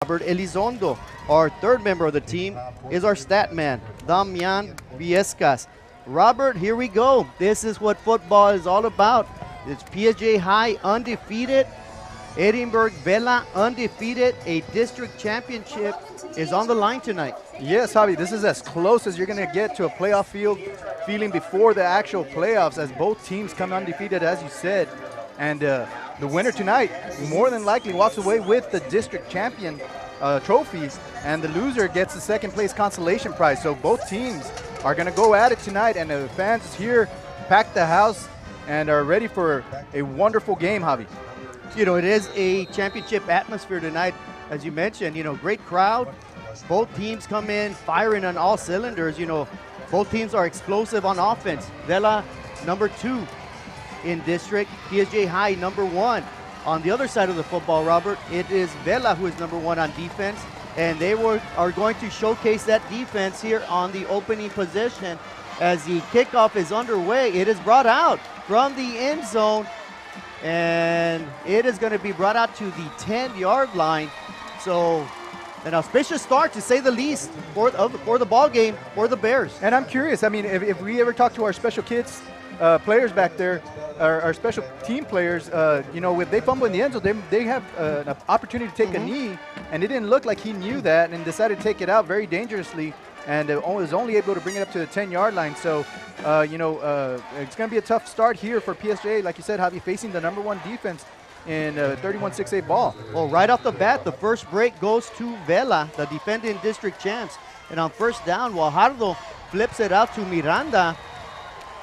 Robert Elizondo. Our third member of the team is our stat man, Damian Viescas. Robert, here we go. This is what football is all about. It's PSJA High undefeated. Edinburg Vela undefeated. A district championship is on the line tonight. Yes, Javi, this is as close as you're going to get to a playoff feeling before the actual playoffs, as both teams come undefeated, as you said. And the winner tonight more than likely walks away with the district champion trophies, and the loser gets the second place consolation prize. So both teams are going to go at it tonight, and the fans here pack the house and are ready for a wonderful game, Javi. You know, it is a championship atmosphere tonight, as you mentioned. You know, great crowd. Both teams come in firing on all cylinders. You know, both teams are explosive on offense. Vela, number 2 in district. PSJA High, number 1. On the other side of the football, Robert, it is Vela who is number 1 on defense, and they are going to showcase that defense here on the opening possession. As the kickoff is underway, it is brought out from the end zone, and it is going to be brought out to the 10-yard line. So an auspicious start, to say the least, for the ball game for the Bears. And I'm curious, I mean, if we ever talk to our special kids players back there, our special team players, you know, if they fumble in the end zone, they have an opportunity to take a knee, and it didn't look like he knew that and decided to take it out very dangerously, and was only able to bring it up to the 10-yard line. So, you know, it's going to be a tough start here for PSJA, like you said, Javi, facing the number 1 defense in 31-6A ball. Well, right off the bat, the first break goes to Vela, the defending district champs. And on first down, Guajardo flips it out to Miranda,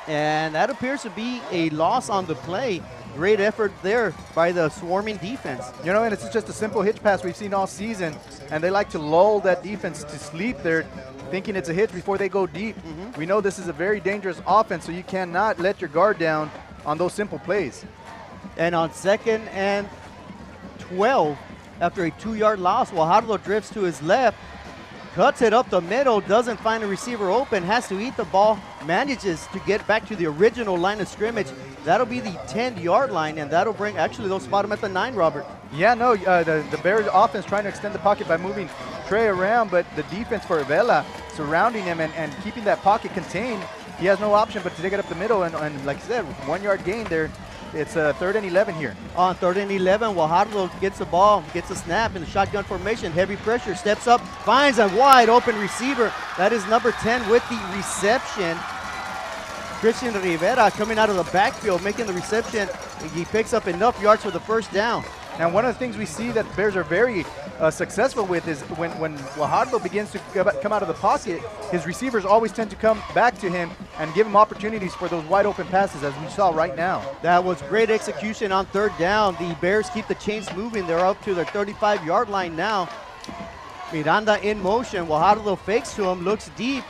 and that appears to be a loss on the play. Great effort there by the swarming defense. You know, and it's just a simple hitch pass we've seen all season, and they like to lull that defense to sleep there, thinking it's a hitch before they go deep. We know this is a very dangerous offense, so you cannot let your guard down on those simple plays. And on 2nd and 12, after a 2-yard loss, Guajardo drifts to his left, cuts it up the middle, doesn't find a receiver open, has to eat the ball, manages to get back to the original line of scrimmage. That'll be the 10-yard line, and that'll bring, actually, they'll spot him at the 9, Robert. Yeah, no, the Bears offense trying to extend the pocket by moving Trey around, but the defense for Vela surrounding him and keeping that pocket contained, he has no option but to take it up the middle, and like I said, 1-yard gain there. It's 3rd and 11 here. On 3rd and 11, Guajardo gets the ball, gets a snap in the shotgun formation, heavy pressure, steps up, finds a wide open receiver. That is number 10 with the reception. Christian Rivera coming out of the backfield, making the reception. He picks up enough yards for the first down. And one of the things we see that the Bears are very successful with is when Guajardo begins to come out of the pocket, his receivers always tend to come back to him and give him opportunities for those wide open passes, as we saw right now. That was great execution on 3rd down. The Bears keep the chains moving. They're up to their 35-yard line now. Miranda in motion. Guajardo fakes to him, looks deep,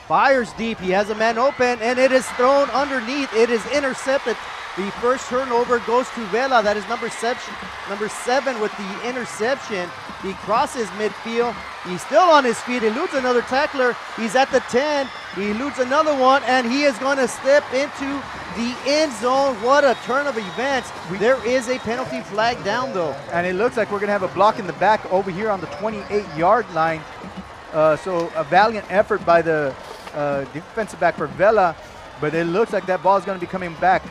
fires deep. He has a man open, and it is thrown underneath. It is intercepted. The first turnover goes to Vela. That is number 7 with the interception. He crosses midfield. He's still on his feet. He eludes another tackler. He's at the 10. He eludes another one, and he is going to step into the end zone. What a turn of events. There is a penalty flag down, though. And it looks like we're going to have a block in the back over here on the 28-yard line. So a valiant effort by the defensive back for Vela, but it looks like that ball is going to be coming back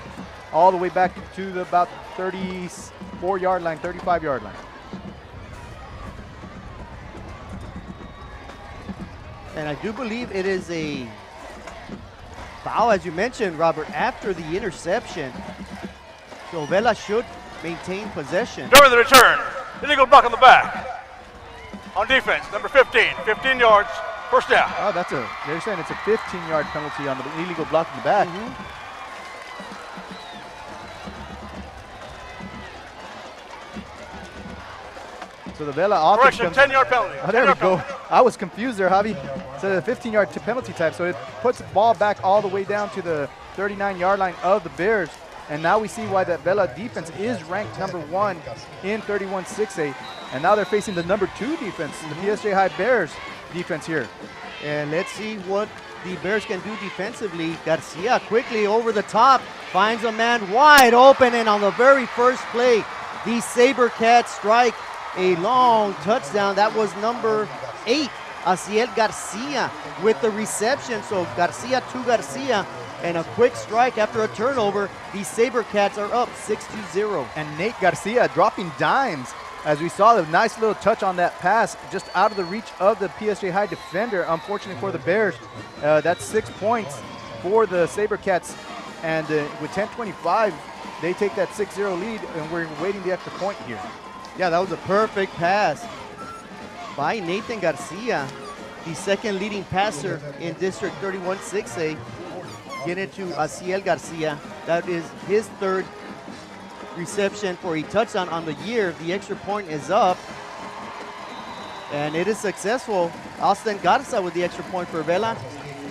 all the way back to the about 34-yard line, 35-yard line. And I do believe it is a foul, as you mentioned, Robert, after the interception. So Vela should maintain possession. During the return, illegal block on the back. On defense, number 15, 15 yards, first down. Oh, they're saying it's a 15-yard penalty on the illegal block in the back. So the Vela offense correction, 10-yard penalty. Oh, there we go. I was confused there, Javi. So the 15-yard penalty type. So it puts the ball back all the way down to the 39-yard line of the Bears. And now we see why that Vela defense is ranked number 1 in 31-6A. And now they're facing the number 2 defense, the PSJA High Bears defense here. And let's see what the Bears can do defensively. Garcia quickly over the top, finds a man wide open, and on the very first play, the SaberCats strike a long touchdown. That was number 8, Asiel Garcia with the reception. So Garcia to Garcia, and a quick strike after a turnover. The SaberCats are up 6-0. And Nate Garcia dropping dimes. As we saw, the nice little touch on that pass, just out of the reach of the PSJ High defender. Unfortunately for the Bears, that's 6 points for the SaberCats. And with 10:25, they take that 6-0 lead, and we're waiting the extra point here. Yeah, that was a perfect pass by Nathan Garcia, the second leading passer in District 31 6A. Get into Asiel Garcia. That is his 3rd reception for a touchdown on the year. The extra point is up, and it is successful. Austin Garza with the extra point for Vela.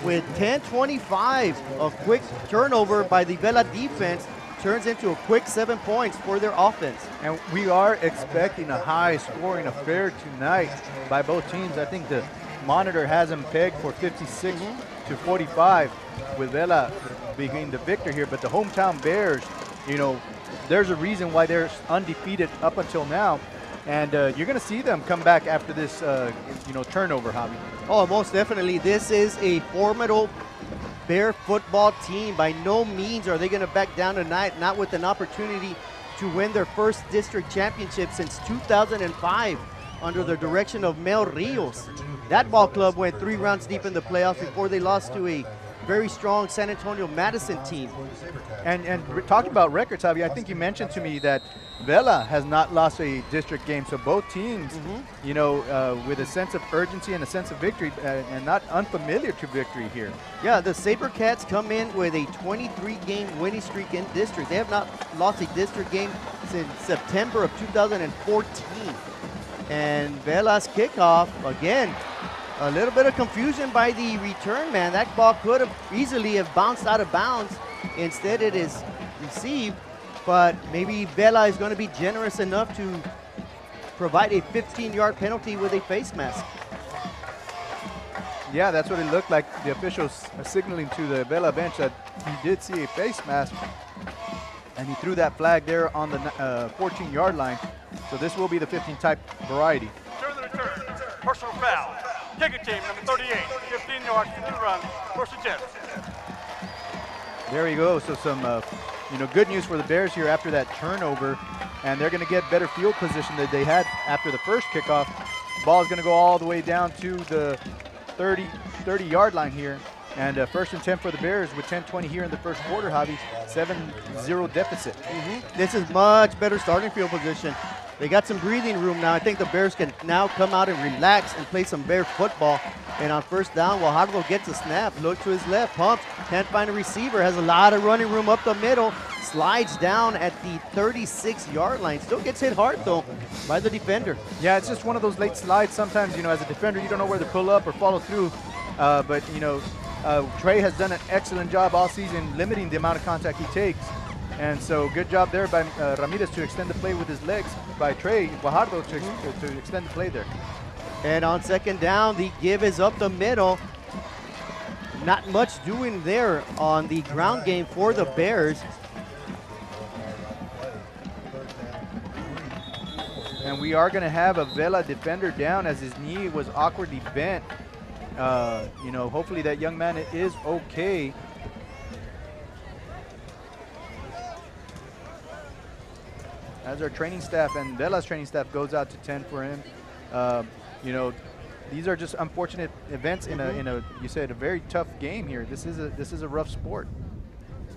With 10:25, a quick turnover by the Vela defense turns into a quick 7 points for their offense. And we are expecting a high-scoring affair tonight by both teams. I think the monitor has them pegged for 56 to 45, with Vela being the victor here. But the hometown Bears, you know, there's a reason why they're undefeated up until now. And you're going to see them come back after this, turnover, Javi. Oh, most definitely. This is a formidable Bear football team. By no means are they going to back down tonight, not with an opportunity to win their first district championship since 2005 under the direction of Mel Rios. That ball club went 3 rounds deep in the playoffs before they lost to a very strong San Antonio Madison team. And talking about records, Javi, I think you mentioned to me that Vela has not lost a district game. So both teams, with a sense of urgency and a sense of victory, and not unfamiliar to victory here. Yeah, the SaberCats come in with a 23-game winning streak in district. They have not lost a district game since September of 2014. And Vela's kickoff, again, a little bit of confusion by the return man. That ball could have easily have bounced out of bounds. Instead, it is received, but maybe Vela is going to be generous enough to provide a 15-yard penalty with a face mask. Yeah, that's what it looked like. The officials are signaling to the Vela bench that he did see a face mask, and he threw that flag there on the 14-yard line. So this will be the 15-type variety. Turn the return. Personal foul. Ticket team, number 38, 15 yards into the run, first and 10. There you go. So some, good news for the Bears here after that turnover, and they're going to get better field position than they had after the first kickoff. Ball is going to go all the way down to the 30-yard line here, and first and 10 for the Bears with 10:20 here in the first quarter. Javi, 7-0 deficit. This is much better starting field position. They got some breathing room now. I think the Bears can now come out and relax and play some Bear football. And on first down, Guajardo gets a snap, look to his left, pumps, can't find a receiver, has a lot of running room up the middle, slides down at the 36-yard line. Still gets hit hard, though, by the defender. Yeah, it's just one of those late slides. Sometimes, as a defender, you don't know where to pull up or follow through. But Trey has done an excellent job all season limiting the amount of contact he takes. And so good job there by Ramirez to extend the play with his legs, by Trey Guajardo to extend the play there. And on second down, the give is up the middle. Not much doing there on the ground game for the Bears. And we are going to have a Vela defender down as his knee was awkwardly bent. Hopefully that young man is okay. As our training staff and Vela's training staff goes out to 10 for him. These are just unfortunate events in a you said a very tough game here. This is a rough sport.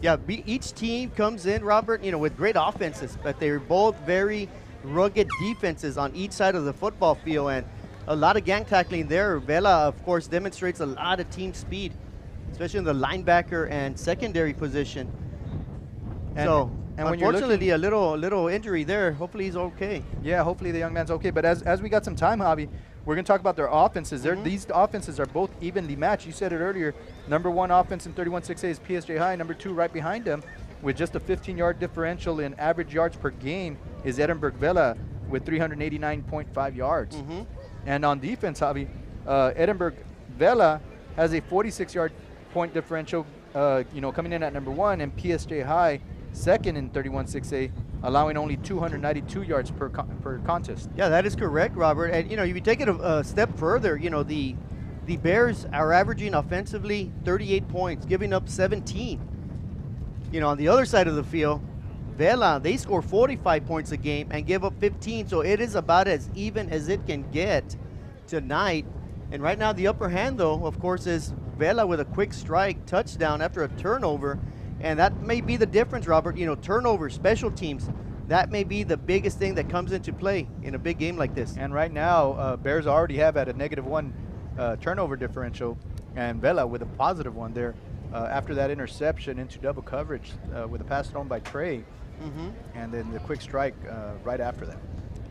Yeah, each team comes in, Robert, with great offenses, but they're both very rugged defenses on each side of the football field, and a lot of gang tackling there. Vela, of course, demonstrates a lot of team speed, especially in the linebacker and secondary position. And unfortunately, a little injury there. Hopefully he's okay. Yeah, hopefully the young man's okay. But as we got some time, Javi, we're going to talk about their offenses. These offenses are both evenly matched. You said it earlier. Number 1 offense in 31-6A is PSJ High. Number 2 right behind them with just a 15-yard differential in average yards per game is Edinburg Vela with 389.5 yards. And on defense, Javi, Edinburg Vela has a 46-yard point differential, coming in at number 1, and PSJ High second in 31-6A allowing only 292 yards per contest. Yeah, that is correct, Robert. And you know, if you take it a step further, you know, the Bears are averaging offensively 38 points, giving up 17. You know, on the other side of the field, Vela, they score 45 points a game and give up 15. So it is about as even as it can get tonight. And right now, the upper hand, though, of course, is Vela with a quick strike touchdown after a turnover. And that may be the difference, Robert. You know, turnover, special teams, that may be the biggest thing that comes into play in a big game like this. And right now, Bears already have at a -1 turnover differential, and Vela with a +1 there after that interception into double coverage with a pass thrown by Trey, and then the quick strike right after that.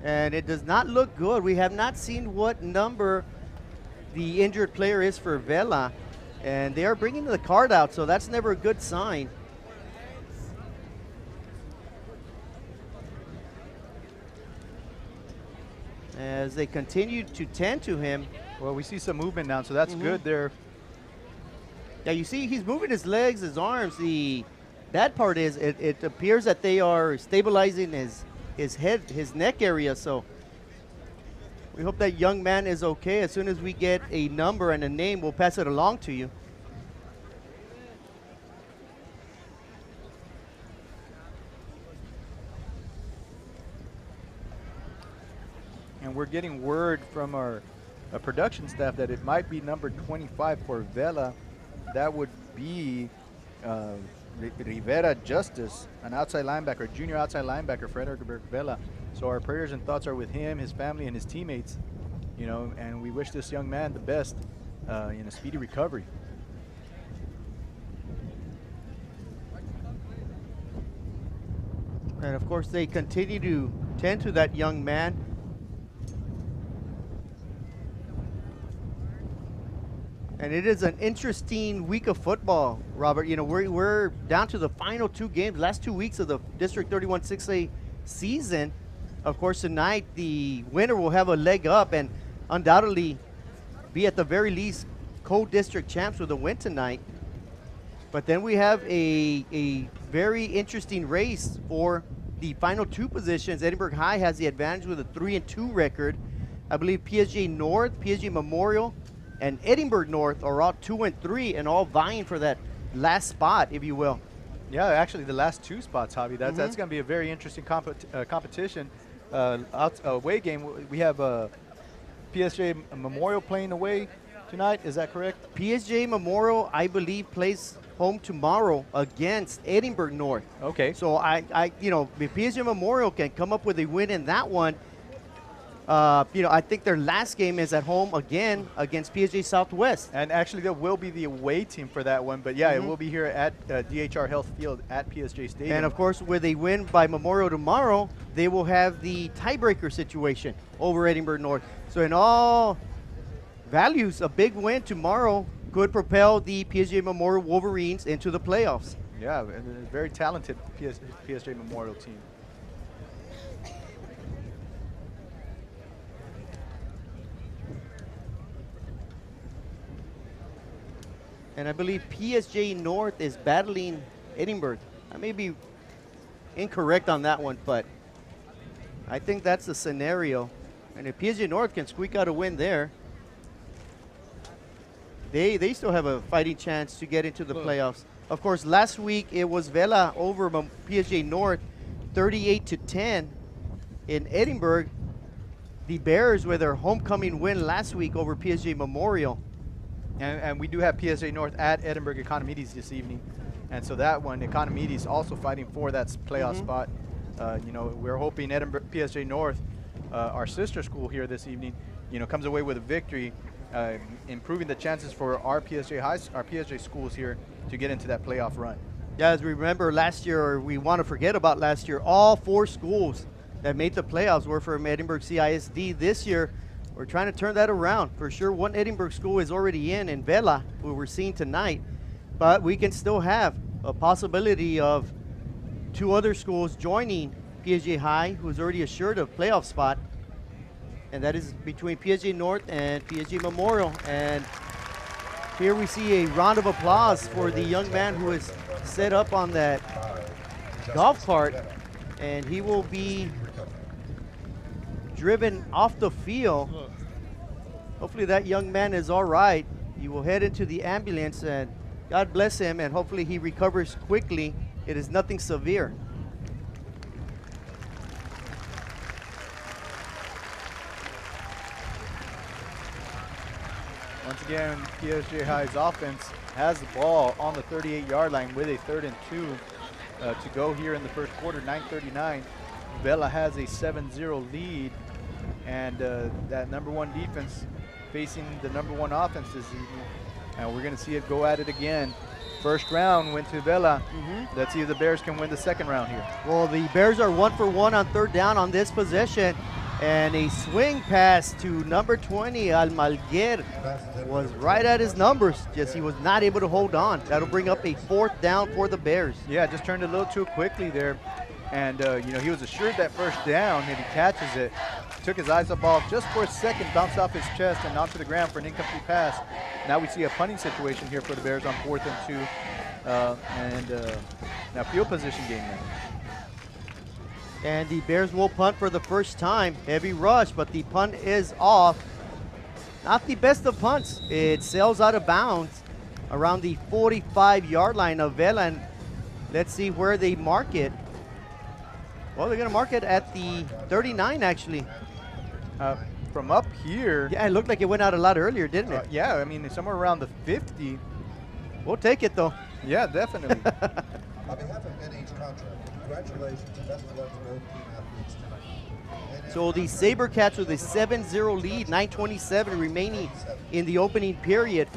And it does not look good. We have not seen what number the injured player is for Vela, and they are bringing the card out, so that's never a good sign. As they continue to tend to him. Well, we see some movement now, so that's good there. Yeah, you see he's moving his legs, his arms. The bad part is it appears that they are stabilizing his head, his neck area, so we hope that young man is okay. As soon as we get a number and a name, we'll pass it along to you. And we're getting word from our production staff that it might be number 25 for Vela. That would be Rivera Justice, an outside linebacker, junior outside linebacker for Edinburg Vela. So our prayers and thoughts are with him, his family, and his teammates. You know, and we wish this young man the best in a speedy recovery. And of course, they continue to tend to that young man. And it is an interesting week of football, Robert. You know, we're down to the final 2 games, last 2 weeks of the District 31 6A season. Of course, tonight the winner will have a leg up and undoubtedly be at the very least co-district champs with a win tonight. But then we have a very interesting race for the final 2 positions. Edinburg High has the advantage with a 3-2 record. I believe PSJA North, PSJA Memorial, and Edinburg North are all 2-3 and all vying for that last spot, if you will. Yeah, actually the last 2 spots, Javi. That's going to be a very interesting competition. Away game, we have PSJA Memorial playing away tonight. Is that correct? PSJA Memorial, I believe, plays home tomorrow against Edinburg North. Okay. So you know, if PSJA Memorial can come up with a win in that one, you know, I think their last game is at home again against PSJA Southwest. And actually, there will be the away team for that one. But yeah, it will be here at DHR Health Field at PSJA Stadium. And of course, with a win by Memorial tomorrow, they will have the tiebreaker situation over Edinburg North. So in all values, a big win tomorrow could propel the PSJA Memorial Wolverines into the playoffs. Yeah, and a very talented PSJA Memorial team. And I believe PSJA North is battling Edinburg. I may be incorrect on that one, but I think that's the scenario. And if PSJA North can squeak out a win there, they still have a fighting chance to get into the playoffs. Of course, last week it was Vela over PSJA North, 38-10 in Edinburg. The Bears with their homecoming win last week over PSJA Memorial. And we do have PSJA North at Edinburg Economides this evening. And so that one, Economides also fighting for that playoff spot. You know, we're hoping Edinburg PSJA North, our sister school here this evening, you know, comes away with a victory, improving the chances for our PSJA schools here to get into that playoff run. Yeah, as we remember last year, or we want to forget about last year, all 4 schools that made the playoffs were from Edinburg CISD. This year, we're trying to turn that around. For sure, one Edinburg school is already in Vela, who we're seeing tonight. But we can still have a possibility of 2 other schools joining PSJA High, who's already assured a playoff spot. And that is between PSJA North and PSJA Memorial. And here we see a round of applause for the young man who is set up on that golf cart. and he will be driven off the field. Hopefully that young man is all right. He will head into the ambulance, and God bless him, and hopefully he recovers quickly. It is nothing severe. Once again, PSJA High's offense has the ball on the 38-yard line with a 3rd and 2 to go here in the first quarter, 9:39. Vela has a 7-0 lead, and that #1 defense facing the #1 offense this evening. And we're going to see it go at it again. First round went to Vela. Let's see if the Bears can win the second round here. Well, the Bears are 1 for 1 on 3rd down on this possession. And a swing pass to number 20, Almaguer, was right at his numbers. Just he was not able to hold on. That'll bring up a 4th down for the Bears. Yeah, just turned a little too quickly there. And, you know, he was assured that first down, and he catches it. Took his eyes up off just for a second, bounced off his chest and onto the ground for an incomplete pass. Now we see a punting situation here for the Bears on 4th and 2. Now field position game now. And the Bears will punt for the first time. Heavy rush, but the punt is off. Not the best of punts. It sails out of bounds around the 45-yard line of Vela. And let's see where they mark it. Well, they're going to mark it at the 39, actually. From up here. Yeah, it looked like it went out a lot earlier, didn't it? Yeah, I mean, somewhere around the 50. We'll take it, though. Yeah, definitely. On behalf of NH Contract, congratulations and best of luck to both team athletes tonight. So the Sabercats with a 7-0 lead, 9:27 remaining in the opening period.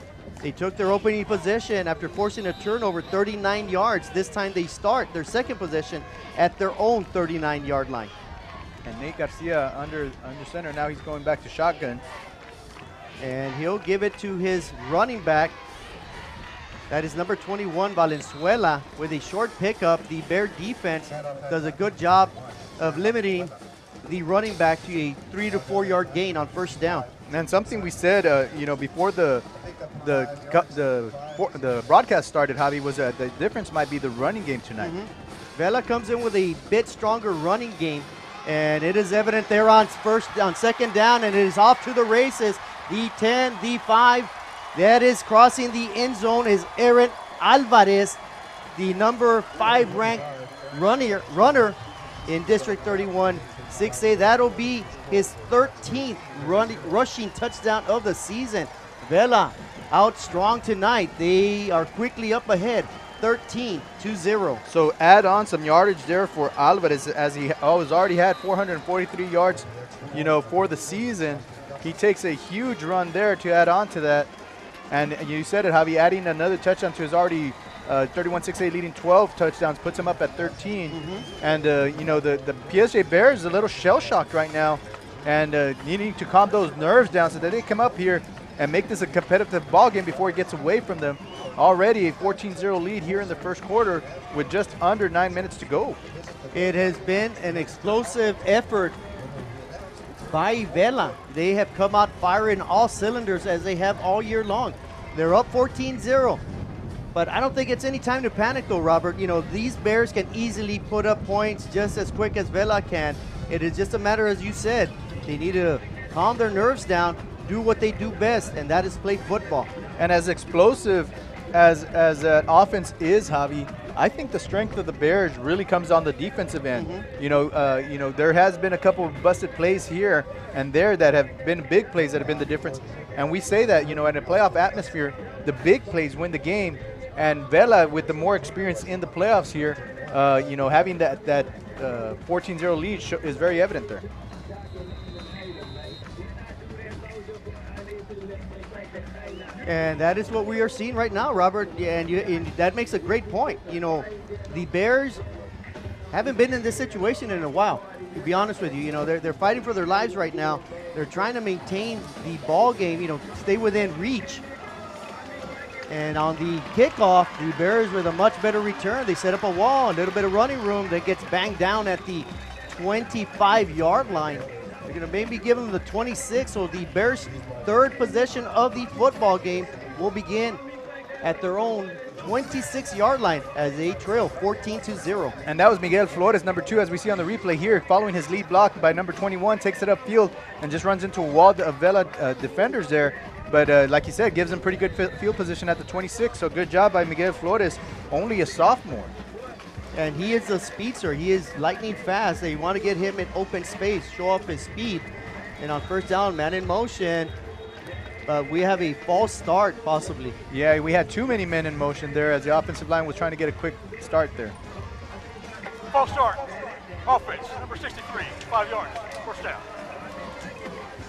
They took their opening possession after forcing a turnover, 39 yards. This time they start their second possession at their own 39-yard line. And Nate Garcia under center. Now he's going back to shotgun. And he'll give it to his running back. That is number 21, Valenzuela, with a short pickup. The Bear defense does a good job of limiting the running back to a 3 to 4 yard gain on first down. And something we said, you know, before the broadcast started, Javi, was that the difference might be the running game tonight. Vela comes in with a bit stronger running game, and it is evident there on second down, and it is off to the races. The 10, the 5. That is crossing the end zone is Aaron Alvarez, the number 5 ranked runner in District 31 6A. That'll be his 13th rushing touchdown of the season. Vela out strong tonight. They are quickly up ahead, 13-0. So add on some yardage there for Alvarez, as he already had 443 yards, you know, for the season. He takes a huge run there to add on to that. And you said it, Javi, adding another touchdown to his already 31-6A leading 12 touchdowns puts him up at 13. And, you know, the PSJA Bears is a little shell-shocked right now and needing to calm those nerves down so that they come up here and make this a competitive ball game before it gets away from them. Already a 14-0 lead here in the first quarter with just under 9 minutes to go. It has been an explosive effort by Vela. They have come out firing all cylinders as they have all year long. They're up 14-0. But I don't think it's any time to panic though, Robert. You know, these Bears can easily put up points just as quick as Vela can. It is just a matter, as you said, they need to calm their nerves down, do what they do best, and that is play football. And as explosive as that offense is, Javi, I think the strength of the Bears really comes on the defensive end. You know, there has been a couple of busted plays here and there that have been big plays that have been the difference. And we say that, you know, in a playoff atmosphere, the big plays win the game. And Vela, with the more experience in the playoffs here, you know, having that 14-0 lead is very evident there. And that is what we are seeing right now, Robert. And that makes a great point. You know, the Bears haven't been in this situation in a while, to be honest with you. You know, they're fighting for their lives right now. They're trying to maintain the ball game, you know, stay within reach. And on the kickoff, the Bears with a much better return. They set up a wall, a little bit of running room that gets banged down at the 25-yard line. They're going to maybe give them the 26, so the Bears' third possession of the football game will begin at their own 26-yard line as they trail 14-0. And that was Miguel Flores, number 2, as we see on the replay here, following his lead block by number 21, takes it upfield and just runs into a wall of Vela defenders there. But like you said, gives him pretty good field position at the 26, so good job by Miguel Flores, only a sophomore. And he is a speedster. He is lightning fast. They want to get him in open space, show off his speed. And on first down, man in motion, we have a false start possibly. Yeah, we had too many men in motion there as the offensive line was trying to get a quick start there. False start. Offense, number 63, 5 yards, first down.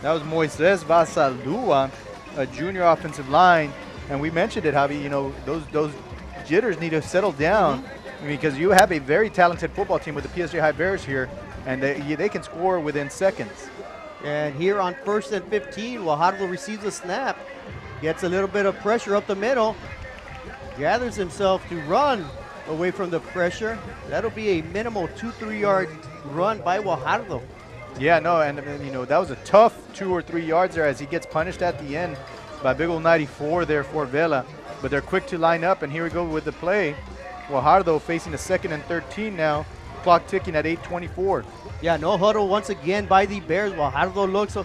That was Moises Vasalua, a junior offensive line. And we mentioned it, Javi, you know, those jitters need to settle down. Because you have a very talented football team with the PSJA Bears here, and they can score within seconds. And here on 1st and 15, Guajardo receives a snap, gets a little bit of pressure up the middle, gathers himself to run away from the pressure. That'll be a minimal 2-3 yard run by Guajardo. Yeah, no, and you know, that was a tough 2 or 3 yards there as he gets punished at the end by big old 94 there for Vela. But they're quick to line up, and here we go with the play. Guajardo facing a 2nd and 13 now, clock ticking at 8:24. Yeah, no huddle once again by the Bears. Guajardo looks,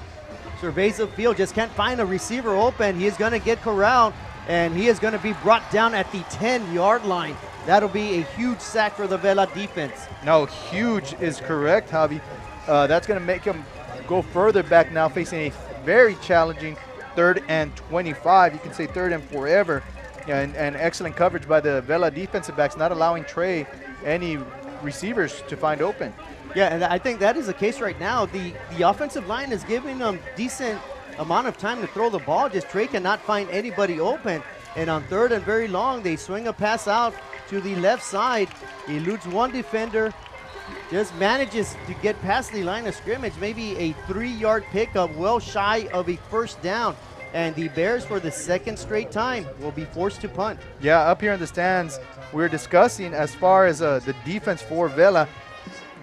surveys the field, just can't find a receiver open. He is going to get corralled, and he is going to be brought down at the 10-yard line. That'll be a huge sack for the Vela defense. No, huge is correct, Javi. That's going to make him go further back now, facing a very challenging 3rd and 25. You can say 3rd and forever. And excellent coverage by the Vela defensive backs, not allowing Trey any receivers to find open. Yeah, and I think that is the case right now. The offensive line is giving them decent amount of time to throw the ball. Just Trey cannot find anybody open. And on 3rd and very long, they swing a pass out to the left side. He eludes one defender, just manages to get past the line of scrimmage. Maybe a 3-yard pickup, well shy of a first down. And the Bears, for the 2nd straight time, will be forced to punt. Yeah, up here in the stands, we're discussing as far as the defense for Vela.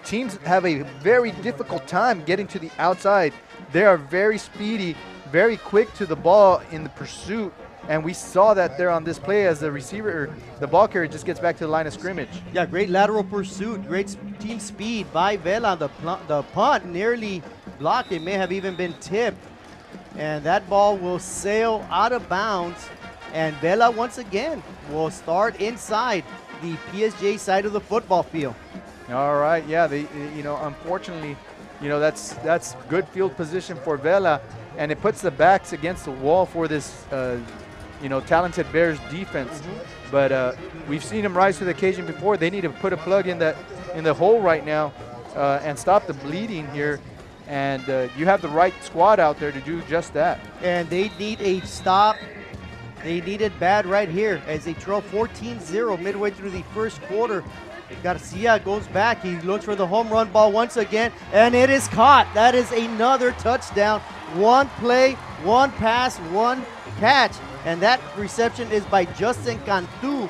Teams have a very difficult time getting to the outside. They are very speedy, very quick to the ball in the pursuit. And we saw that there on this play as the receiver, the ball carrier just gets back to the line of scrimmage. Yeah, great lateral pursuit, great team speed by Vela. The punt nearly blocked. It may have even been tipped. And that ball will sail out of bounds. And Vela, once again, will start inside the PSJ side of the football field. All right, yeah, unfortunately, that's good field position for Vela, and it puts the backs against the wall for this, talented Bears defense. But we've seen them rise to the occasion before. They need to put a plug in the hole right now and stop the bleeding here. And you have the right squad out there to do just that. And they need a stop. They need it bad right here as they trail 14-0 midway through the 1st quarter. Garcia goes back. He looks for the home run ball once again, and it is caught. That is another touchdown. One play, one pass, one catch. And that reception is by Justin Cantu.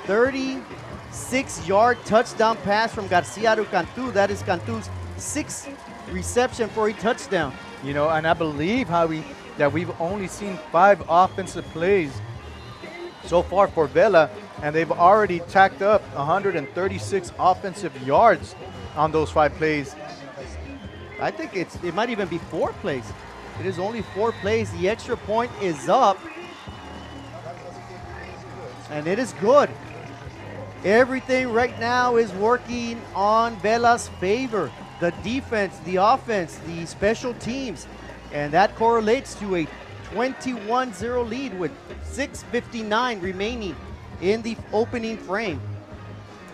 36-yard touchdown pass from Garcia to Cantu. That is Cantu's 6th reception for a touchdown. And I believe, Javi, that we've only seen 5 offensive plays so far for Vela, and they've already tacked up 136 offensive yards on those 5 plays. I think it might even be 4 plays. It is only 4 plays. The extra point is up, and it is good. Everything right now is working on Vela's favor. The defense, the offense, the special teams, and that correlates to a 21-0 lead with 6:59 remaining in the opening frame.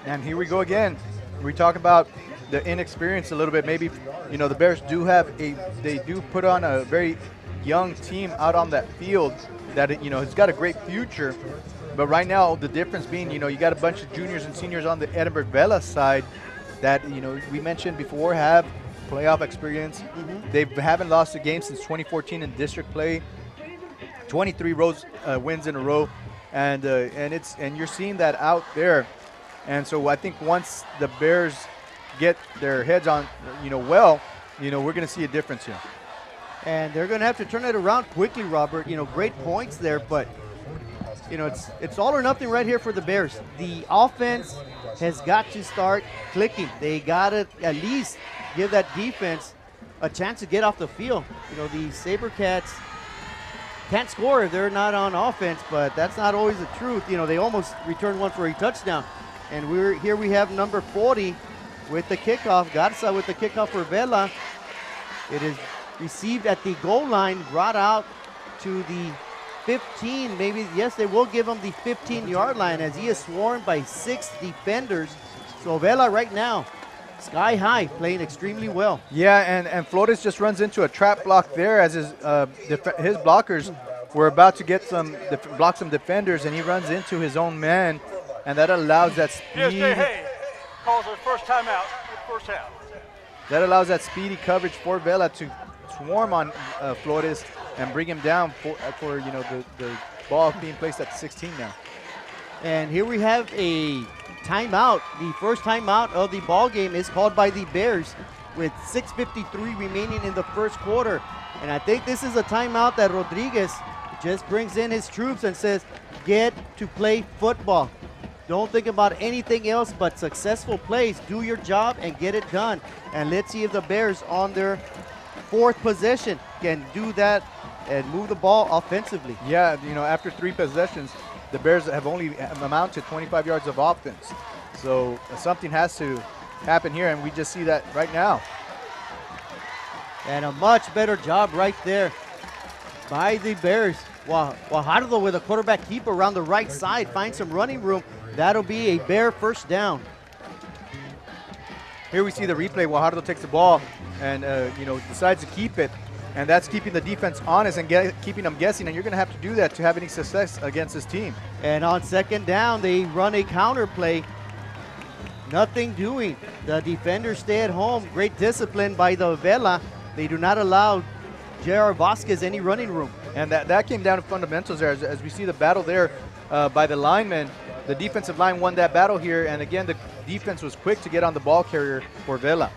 And here we go again. We talk about the inexperience a little bit. Maybe, the Bears they do put on a very young team out on that field that, has got a great future. But right now, the difference being, you got a bunch of juniors and seniors on the Edinburg Vela side that, we mentioned before, have playoff experience. They haven't lost a game since 2014 in district play. 23 wins in a row, and you're seeing that out there. And so I think once the Bears get their heads on, we're going to see a difference here. And they're going to have to turn it around quickly, Robert. Great points there, but you know, it's all or nothing right here for the Bears. The offense has got to start clicking. They got to at least give that defense a chance to get off the field. You know, the SaberCats can't score if they're not on offense, but that's not always the truth. You know, they almost returned one for a touchdown. And we have number 40 with the kickoff. Garza with the kickoff for Vela. It is received at the goal line, brought out to the 15. Maybe, yes, they will give him the 15-yard line as he is swarmed by 6 defenders. So Vela right now, sky high, playing extremely well. Yeah, and Flores just runs into a trap block there as his blockers were about to get block some defenders, and he runs into his own man, and that allows that speed. PSJA calls their first timeout in the first half. That allows that speedy coverage for Vela to swarm on Flores and bring him down for you know, the ball being placed at the 16 now. And here we have a timeout. The first timeout of the ball game is called by the Bears with 6:53 remaining in the first quarter. And I think this is a timeout that Rodriguez just brings in his troops and says, get to play football. Don't think about anything else but successful plays. Do your job and get it done. And let's see if the Bears on their 4th possession can do that and move the ball offensively. Yeah, you know, after 3 possessions, the Bears have only amounted 25 yards of offense. So something has to happen here, and we just see that right now. And a much better job right there by the Bears. Guajardo with a quarterback keep around the right side, finds some running room. That'll be a Bear first down. Here we see the replay. Guajardo takes the ball and you know, decides to keep it, and that's keeping the defense honest and keeping them guessing, and you're going to have to do that to have any success against this team. And on second down, they run a counter play. Nothing doing. The defenders stay at home. Great discipline by the Vela. They do not allow J.R. Vasquez any running room. And that came down to fundamentals there. As we see the battle there by the linemen, the defensive line won that battle here, and again, the defense was quick to get on the ball carrier for Vela.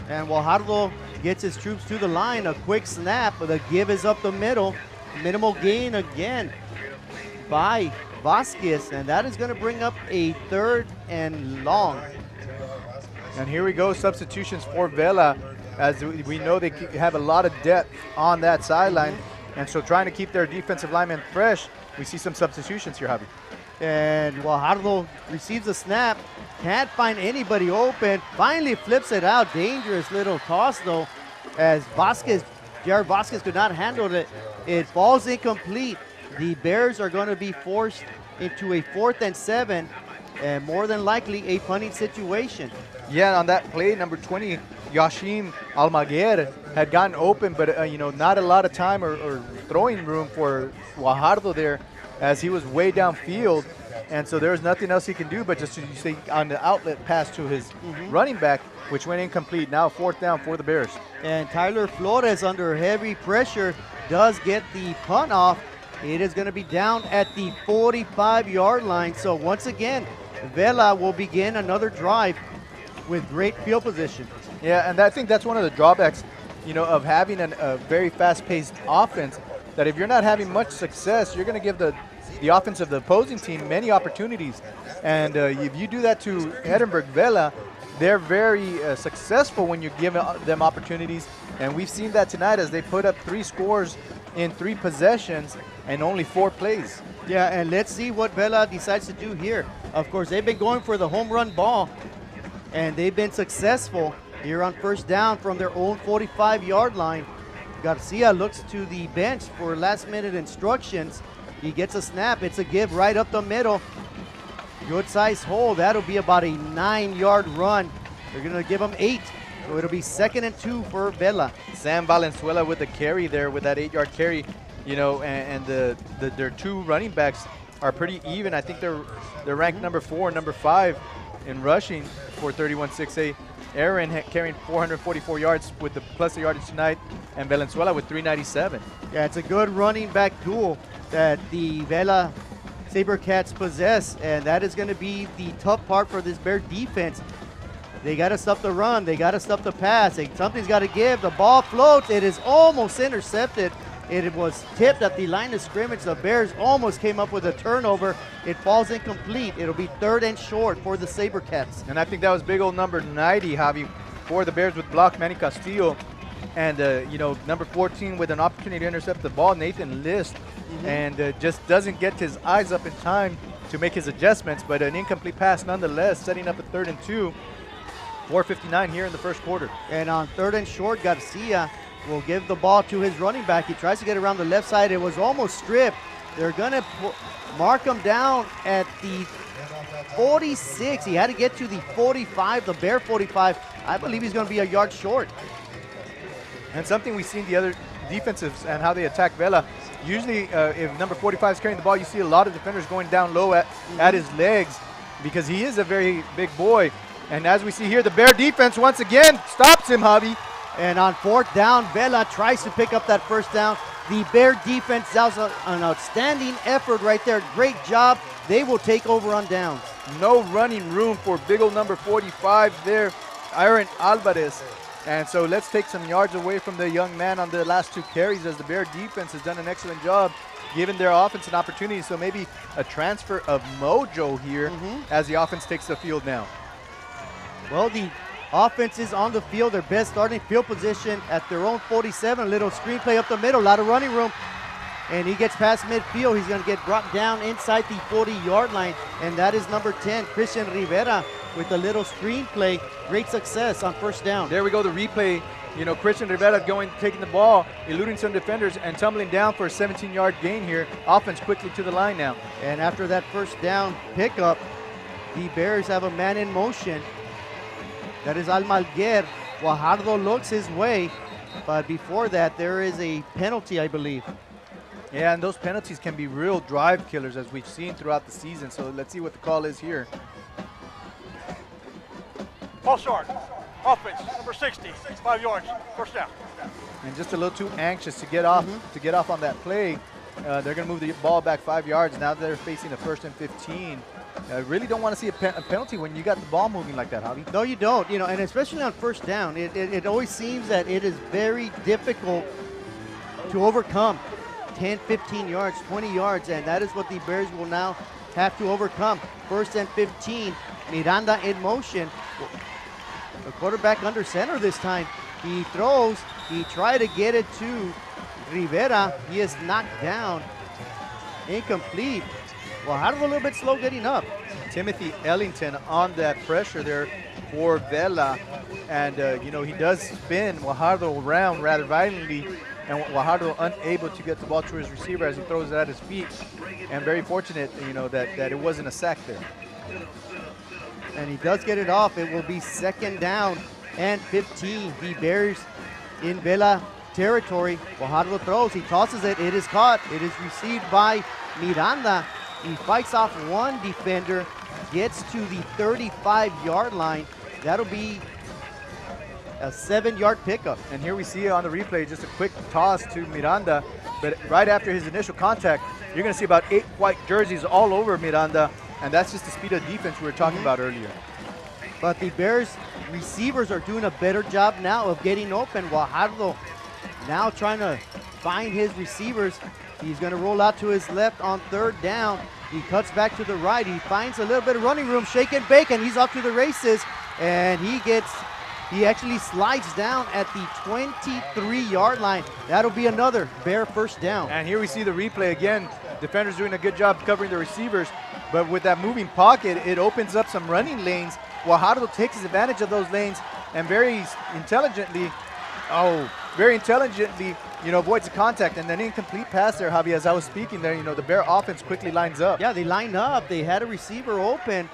And Guajardo gets his troops to the line. A quick snap, but the give is up the middle. Minimal gain again by Vasquez, and that is going to bring up a 3rd and long. And here we go, substitutions for Vela. As we know, they have a lot of depth on that sideline, and so trying to keep their defensive linemen fresh, we see some substitutions here, Javi. And Guajardo receives a snap, can't find anybody open, finally flips it out. Dangerous little toss though, as Jared Vasquez could not handle it. It falls incomplete. The Bears are going to be forced into a 4th and 7, and more than likely a punting situation. Yeah, on that play, number 20, Yashim Almaguer had gotten open, but you know, not a lot of time or throwing room for Guajardo there, as he was way downfield, and so there was nothing else he can do but just to say on the outlet pass to his running back, which went incomplete. Now 4th down for the Bears. And Tyler Flores, under heavy pressure, does get the punt off. It is going to be down at the 45-yard line. So once again, Vela will begin another drive with great field position. Yeah, and I think that's one of the drawbacks, you know, of having a very fast-paced offense, that if you're not having much success, you're going to give the offense of the opposing team many opportunities. And if you do that to Edinburg Vela, they're very successful when you give them opportunities. And we've seen that tonight as they put up 3 scores in 3 possessions and only 4 plays. Yeah, and let's see what Vela decides to do here. Of course, they've been going for the home run ball, and they've been successful here on first down from their own 45-yard line. Garcia looks to the bench for last-minute instructions. He gets a snap. It's a give right up the middle. Good size hole. That'll be about a 9-yard run. They're going to give him 8. So it'll be 2nd and 2 for Vela. Sam Valenzuela with the carry there, with that 8-yard carry, you know, and their 2 running backs are pretty even. I think they're ranked number 4 and number 5 in rushing for 31-6A. Aaron carrying 444 yards with the plus the yardage tonight, and Valenzuela with 397. Yeah, it's a good running back duel that the Vela SaberCats possess, and that is going to be the tough part for this Bear defense. They got to stop the run. They got to stop the pass. Something's got to give. The ball floats. It is almost intercepted, It was tipped at the line of scrimmage. The Bears almost came up with a turnover. It falls incomplete. It'll be 3rd and short for the SaberCats. And I think that was big old number 90, Javi, for the Bears with block, Manny Castillo. And, you know, number 14 with an opportunity to intercept the ball, Nathan List. And just doesn't get his eyes up in time to make his adjustments, but an incomplete pass nonetheless, setting up a 3rd and 2. 4:59 here in the first quarter. And on 3rd and short, Garcia will give the ball to his running back. He tries to get around the left side. It was almost stripped. They're going to mark him down at the 46. He had to get to the 45, the Bear 45. I believe he's going to be a yard short. And something we've seen the other defensives and how they attack Vela. Usually, if number 45 is carrying the ball, you see a lot of defenders going down low at his legs because he is a very big boy. And as we see here, the Bear defense once again stops him, Javi. And on 4th down, Vela tries to pick up that 1st down. The Bear defense does an outstanding effort right there. Great job. They will take over on downs. No running room for big old number 45 there, Aaron Alvarez. And so let's take some yards away from the young man on the last 2 carries as the Bear defense has done an excellent job giving their offense an opportunity. So maybe a transfer of mojo here as the offense takes the field now. Well, the offense is on the field, their best starting field position at their own 47. A little screen play up the middle, a lot of running room. And he gets past midfield. He's going to get brought down inside the 40-yard line. And that is number 10, Christian Rivera, with a little screen play. Great success on 1st down. There we go, the replay. You know, Christian Rivera taking the ball, eluding some defenders, and tumbling down for a 17-yard gain here. Offense quickly to the line now. And after that 1st down pickup, the Bears have a man in motion. That is Almaguer. Guajardo looks his way, but before that, there is a penalty, I believe. Yeah, and those penalties can be real drive killers, as we've seen throughout the season. So let's see what the call is here. Ball short. Offense, number 60, 5 yards, 1st down. And just a little too anxious to get off on that play. They're going to move the ball back 5 yards. Now they're facing a 1st and 15. I really don't want to see a penalty when you got the ball moving like that, Javi. No, you don't. You know, and especially on 1st down, it always seems that it is very difficult to overcome 10, 15 yards, 20 yards, and that is what the Bears will now have to overcome. 1st and 15, Miranda in motion. The quarterback under center this time. He throws. He tried to get it to Rivera. He is knocked down. Incomplete. Well, how a little bit slow getting up. Timothy Ellington on that pressure there for Vela. And, you know, he does spin Guajardo around rather violently. And Guajardo unable to get the ball to his receiver as he throws it at his feet. And very fortunate, you know, that it wasn't a sack there. And he does get it off. It will be 2nd down and 15. The Bears in Vela territory. Guajardo throws. He tosses it. It is caught. It is received by Miranda. He fights off one defender, gets to the 35-yard line. That'll be a 7-yard pickup. And here we see on the replay just a quick toss to Miranda. But right after his initial contact, you're going to see about 8 white jerseys all over Miranda. And that's just the speed of defense we were talking about earlier. But the Bears receivers are doing a better job now of getting open. Guajardo now trying to find his receivers. He's going to roll out to his left on 3rd down. He cuts back to the right. He finds a little bit of running room, shake and bake, and he's off to the races. And he actually slides down at the 23-yard line. That'll be another Bear 1st down. And here we see the replay again. Defenders doing a good job covering the receivers. But with that moving pocket, it opens up some running lanes. Guajardo takes advantage of those lanes and very intelligently, you know, avoids the contact. And then incomplete pass there, Javi, as I was speaking there, you know, the Bear offense quickly lines up. Yeah, they line up. They had a receiver open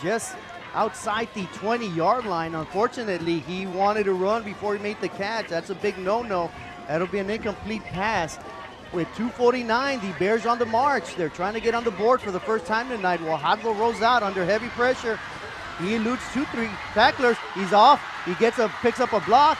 just outside the 20-yard line. Unfortunately, he wanted to run before he made the catch. That's a big no-no. That'll be an incomplete pass. With 2:49, the Bears on the march. They're trying to get on the board for the first time tonight. Guajardo rolls out under heavy pressure. He eludes 2-3 tacklers. He's off. He picks up a block.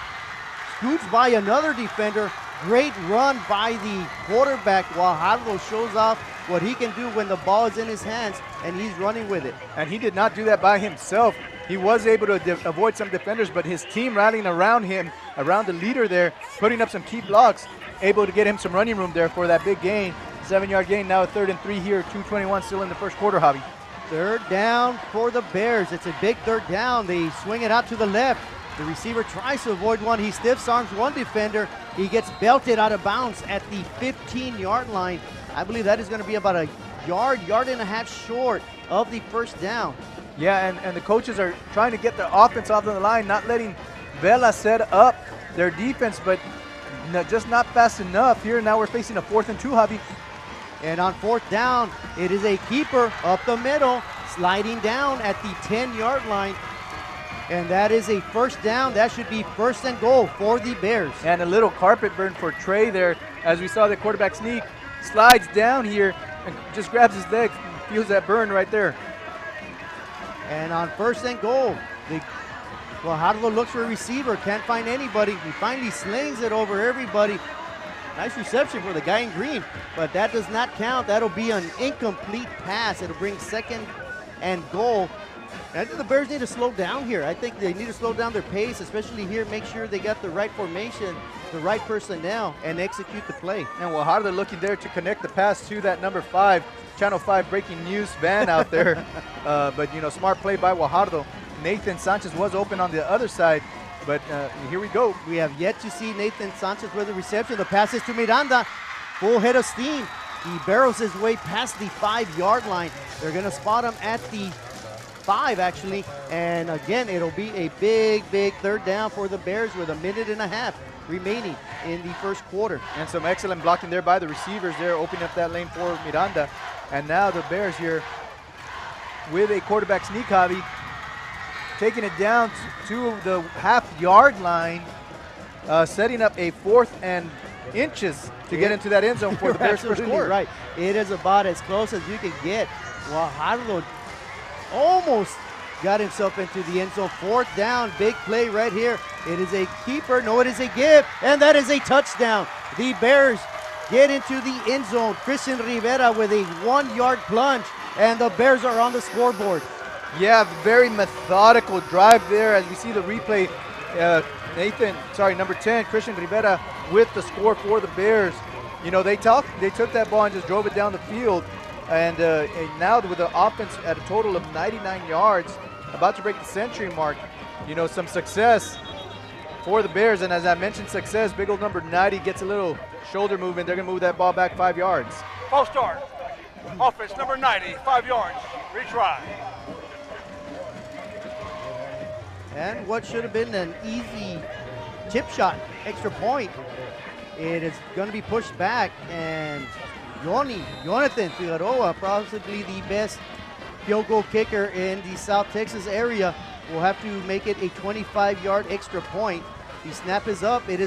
Scoots by another defender. Great run by the quarterback. Guajardo shows off what he can do when the ball is in his hands, and he's running with it. And he did not do that by himself. He was able to avoid some defenders, but his team rallying around him, around the leader there, putting up some key blocks, able to get him some running room there for that big gain. 7-yard gain, now a 3rd and 3 here, 2:21 still in the first quarter, Javi. 3rd down for the Bears. It's a big 3rd down. They swing it out to the left. The receiver tries to avoid one. He stiff arms one defender. He gets belted out of bounds at the 15-yard line. I believe that is going to be about a yard and a half short of the 1st down. Yeah, and the coaches are trying to get the offense off the line, not letting Vela set up their defense, but just not fast enough. Here now we're facing a 4th and 2, Javi. And on 4th down, it is a keeper up the middle, sliding down at the 10-yard line. And that is a 1st down. That should be 1st and goal for the Bears. And a little carpet burn for Trey there. As we saw the quarterback sneak, slides down here and just grabs his leg, feels that burn right there. And on 1st and goal, Guajardo looks for a receiver, can't find anybody. He finally slings it over everybody. Nice reception for the guy in green, but that does not count. That'll be an incomplete pass. It'll bring 2nd and goal. I think the Bears need to slow down here. I think they need to slow down their pace, especially here. Make sure they got the right formation, the right personnel, and execute the play. And Guajardo looking there to connect the pass to that number 5, Channel 5 breaking news van out there. But, smart play by Guajardo. Nathan Sanchez was open on the other side, but here we go. We have yet to see Nathan Sanchez with the reception. The pass is to Miranda. Full head of steam. He barrels his way past the 5-yard line. They're going to spot him at the 5, actually. And again, it'll be a big 3rd down for the Bears with a minute and a half remaining in the 1st quarter. And some excellent blocking there by the receivers there, opening up that lane for Miranda. And now the Bears here with a quarterback sneak, Javi, taking it down to the half-yard line, setting up a 4th and inches to get into that end zone for the Bears first quarter. Right. It is about as close as you can get. Guajardo almost got himself into the end zone. 4th down, big play right here. It is a keeper. No, it is a give, and that is a touchdown. The Bears get into the end zone. Christian Rivera with a 1-yard plunge, and the Bears are on the scoreboard. Yeah, very methodical drive there as we see the replay. Number 10, Christian Rivera with the score for the Bears. They took that ball and just drove it down the field. And now with the offense at a total of 99 yards, about to break the century mark, some success for the Bears. And as I mentioned, success, big old number 90 gets a little shoulder movement. They're going to move that ball back 5 yards. False start. Offense number 90, 5 yards. Retry. And what should have been an easy chip shot, extra point, it is going to be pushed back, and Jonathan Figueroa, possibly the best field goal kicker in the South Texas area, will have to make it a 25-yard extra point. The snap is up. I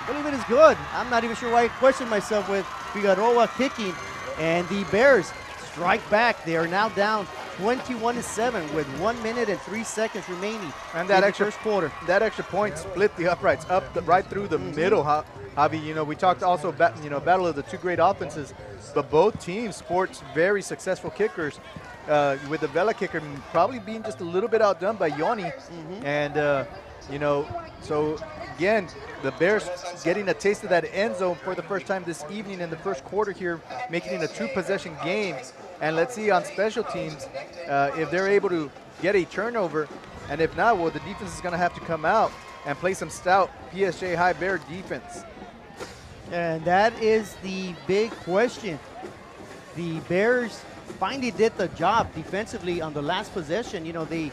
believe it is good. I'm not even sure why I question myself with Figueroa kicking, and the Bears strike back. They are now down 21-7 with 1 minute and 3 seconds remaining and that in extra the first quarter. That extra point split the uprights right through the middle. Javi, we talked also about battle of the two great offenses, but both teams sports very successful kickers. With the Vela kicker probably being just a little bit outdone by Yoni, and so again, the Bears getting a taste of that end zone for the first time this evening in the first quarter here, making it a 2-possession game. And let's see on special teams if they're able to get a turnover. And if not, well, the defense is going to have to come out and play some stout PSJA High Bear defense. And that is the big question. The Bears finally did the job defensively on the last possession. The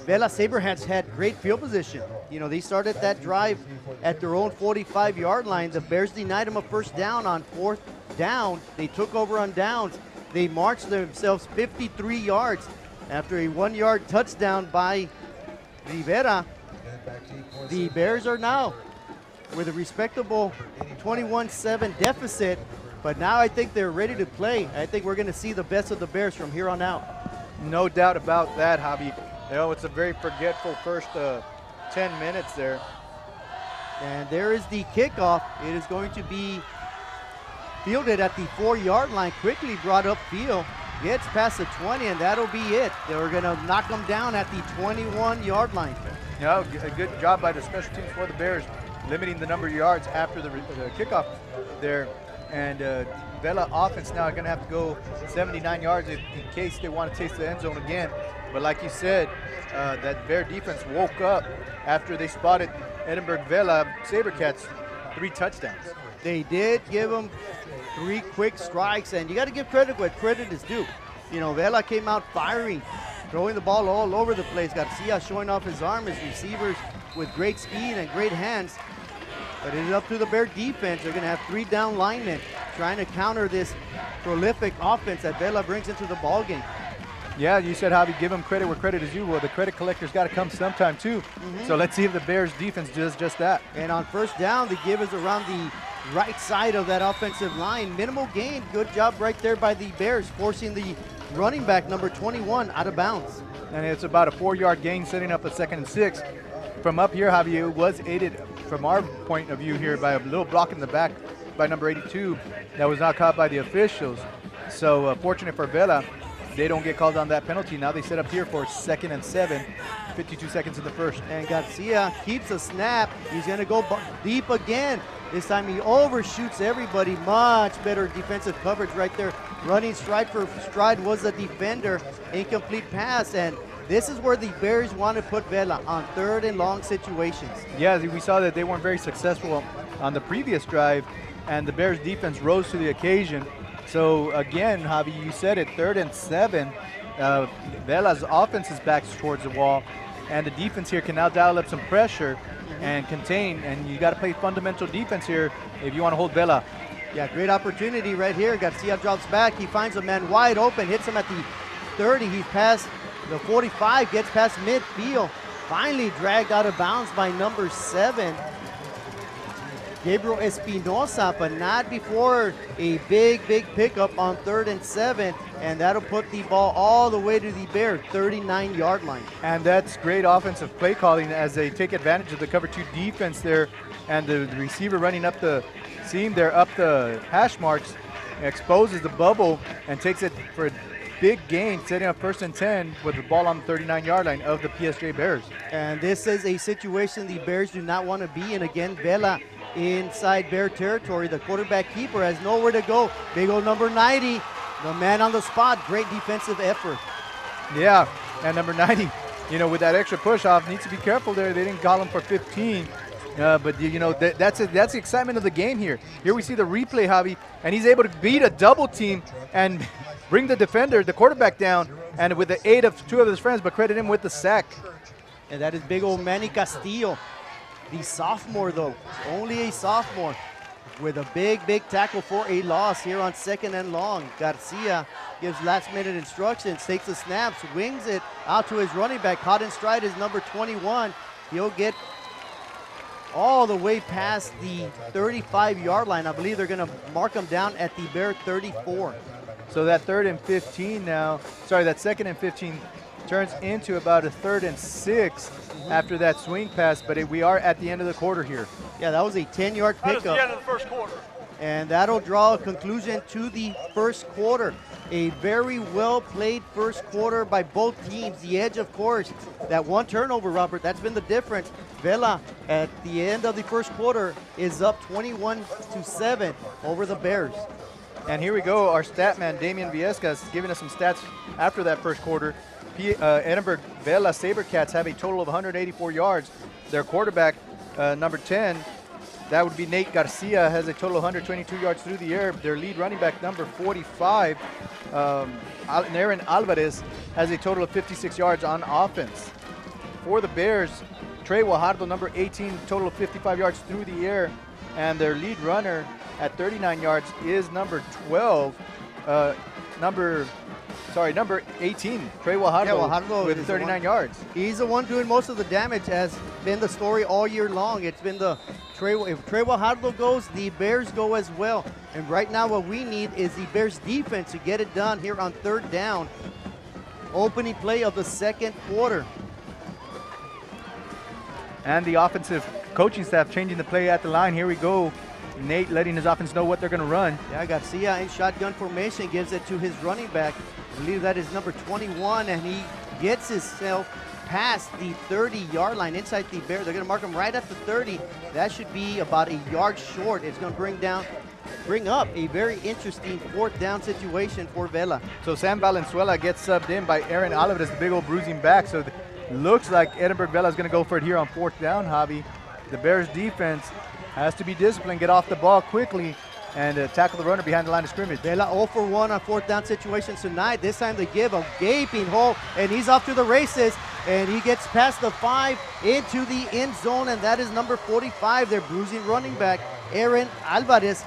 Vela Saberhats had great field position. They started that drive at their own 45-yard line. The Bears denied them a first down on 4th down. They took over on downs. They marched themselves 53 yards after a 1-yard touchdown by Rivera. The Bears are now with a respectable 21-7 deficit, but now I think they're ready to play. I think we're going to see the best of the Bears from here on out. No doubt about that, Javi. It's a very forgetful first 10 minutes there. And there is the kickoff. It is going to be fielded at the 4-yard line, quickly brought upfield, gets past the 20, and that'll be it. They're going to knock them down at the 21-yard line. A good job by the special teams for the Bears. limiting the number of yards after the kickoff there. And Vela offense now are going to have to go 79 yards in case they want to taste the end zone again. But like you said, that Bear defense woke up after they spotted Edinburg Vela Sabercats 3 touchdowns. They did give them 3 quick strikes, and you got to give credit where credit is due. You know, Vela came out firing, throwing the ball all over the place. Garcia showing off his arm, his receivers with great speed and great hands. But it is up to the Bear defense. They're going to have 3 down linemen trying to counter this prolific offense that Vela brings into the ball game. Yeah, you said, Javi, give them credit where credit is due. Well, the credit collector's got to come sometime, too. So let's see if the Bears defense does just that. And on first down, the give is around the right side of that offensive line. Minimal gain. Good job right there by the Bears, forcing the running back, number 21, out of bounds. And it's about a 4-yard gain, setting up a 2nd and 6. From up here, Javi, it was aided from our point of view here by a little block in the back by number 82 that was not caught by the officials. So fortunate for Vela, they don't get called on that penalty. Now they set up here for 2nd and 7, 52 seconds in the first. And Garcia keeps a snap. He's going to go deep again. This time he overshoots everybody. Much better defensive coverage right there. Running stride for stride was the defender. Incomplete pass, and this is where the Bears want to put Vela on 3rd and long situations. Yeah, we saw that they weren't very successful on the previous drive, and the Bears defense rose to the occasion. So again, Javi, you said it, 3rd and 7. Vela's offense is back towards the wall, and the defense here can now dial up some pressure and contain, and you got to play fundamental defense here if you want to hold Vela. Yeah, great opportunity right here. Garcia drops back. He finds a man wide open, hits him at the 30. He's past the 45, gets past midfield. Finally dragged out of bounds by number 7, Gabriel Espinosa, but not before a big pickup on 3rd and 7, and that'll put the ball all the way to the Bear 39-yard line. And that's great offensive play calling as they take advantage of the cover 2 defense there, and the receiver running up the seam there, up the hash marks, exposes the bubble and takes it for a big gain, setting up 1st and 10 with the ball on the 39-yard line of the PSJA Bears. And this is a situation the Bears do not want to be in. Again, Vela inside Bear territory. The quarterback keeper has nowhere to go. Big old number 90, the man on the spot. Great defensive effort. Yeah, and number 90, you know, with that extra push off, needs to be careful there. They didn't call him for 15. But, you know, that's the excitement of the game here. Here we see the replay, Javi, and he's able to beat a double team and bring the defender, the quarterback down, and with the aid of 2 of his friends, but credit him with the sack. And that is big old Manny Castillo. The sophomore, though, only a sophomore, with a big tackle for a loss here on 2nd and long. Garcia gives last-minute instructions, takes the snaps, wings it out to his running back. Caught in stride is number 21. He'll get all the way past the 35-yard line. I believe they're going to mark him down at the Bear 34. So that 3rd and 15 now, sorry, that 2nd and 15 turns into about a 3rd and 6 after that swing pass, but we are at the end of the quarter here. Yeah, that was a 10-yard That is pickup. the end of the first quarter. And that'll draw a conclusion to the first quarter. A very well-played first quarter by both teams. The edge, of course, that one turnover, Robert, that's been the difference. Vela, at the end of the first quarter, is up 21-7 over the Bears. And here we go, our stat man, Damian Viescas, giving us some stats after that first quarter. Edinburg Vela Sabercats have a total of 184 yards. Their quarterback, number 10, that would be Nate Garcia, has a total of 122 yards through the air. Their lead running back, number 45, Aaron Alvarez, has a total of 56 yards on offense. For the Bears, Trey Guajardo, number 18, total of 55 yards through the air. And their lead runner at 39 yards is number 12, number 18, Trey Guajardo, with 39 yards. He's the one doing most of the damage, has been the story all year long. It's been the if Trey Guajardo goes, the Bears go as well. And right now what we need is the Bears defense to get it done here on 3rd down. Opening play of the second quarter. And the offensive coaching staff changing the play at the line. Here we go. Nate letting his offense know what they're going to run. Yeah, Garcia in shotgun formation gives it to his running back. I believe that is number 21, and he gets himself past the 30-yard line inside the Bears. They're going to mark him right at the 30. That should be about a yard short. It's going to bring up a very interesting 4th down situation for Vela. So Sam Valenzuela gets subbed in by Aaron Oliveras, the big old bruising back. So looks like Edinburg Vela is going to go for it here on 4th down, Javi. The Bears defense has to be disciplined, get off the ball quickly, and tackle the runner behind the line of scrimmage. Vela 0 for 1 on 4th down situations tonight. This time they give a gaping hole, and he's off to the races, and he gets past the 5 into the end zone, and that is number 45, their bruising running back, Aaron Alvarez.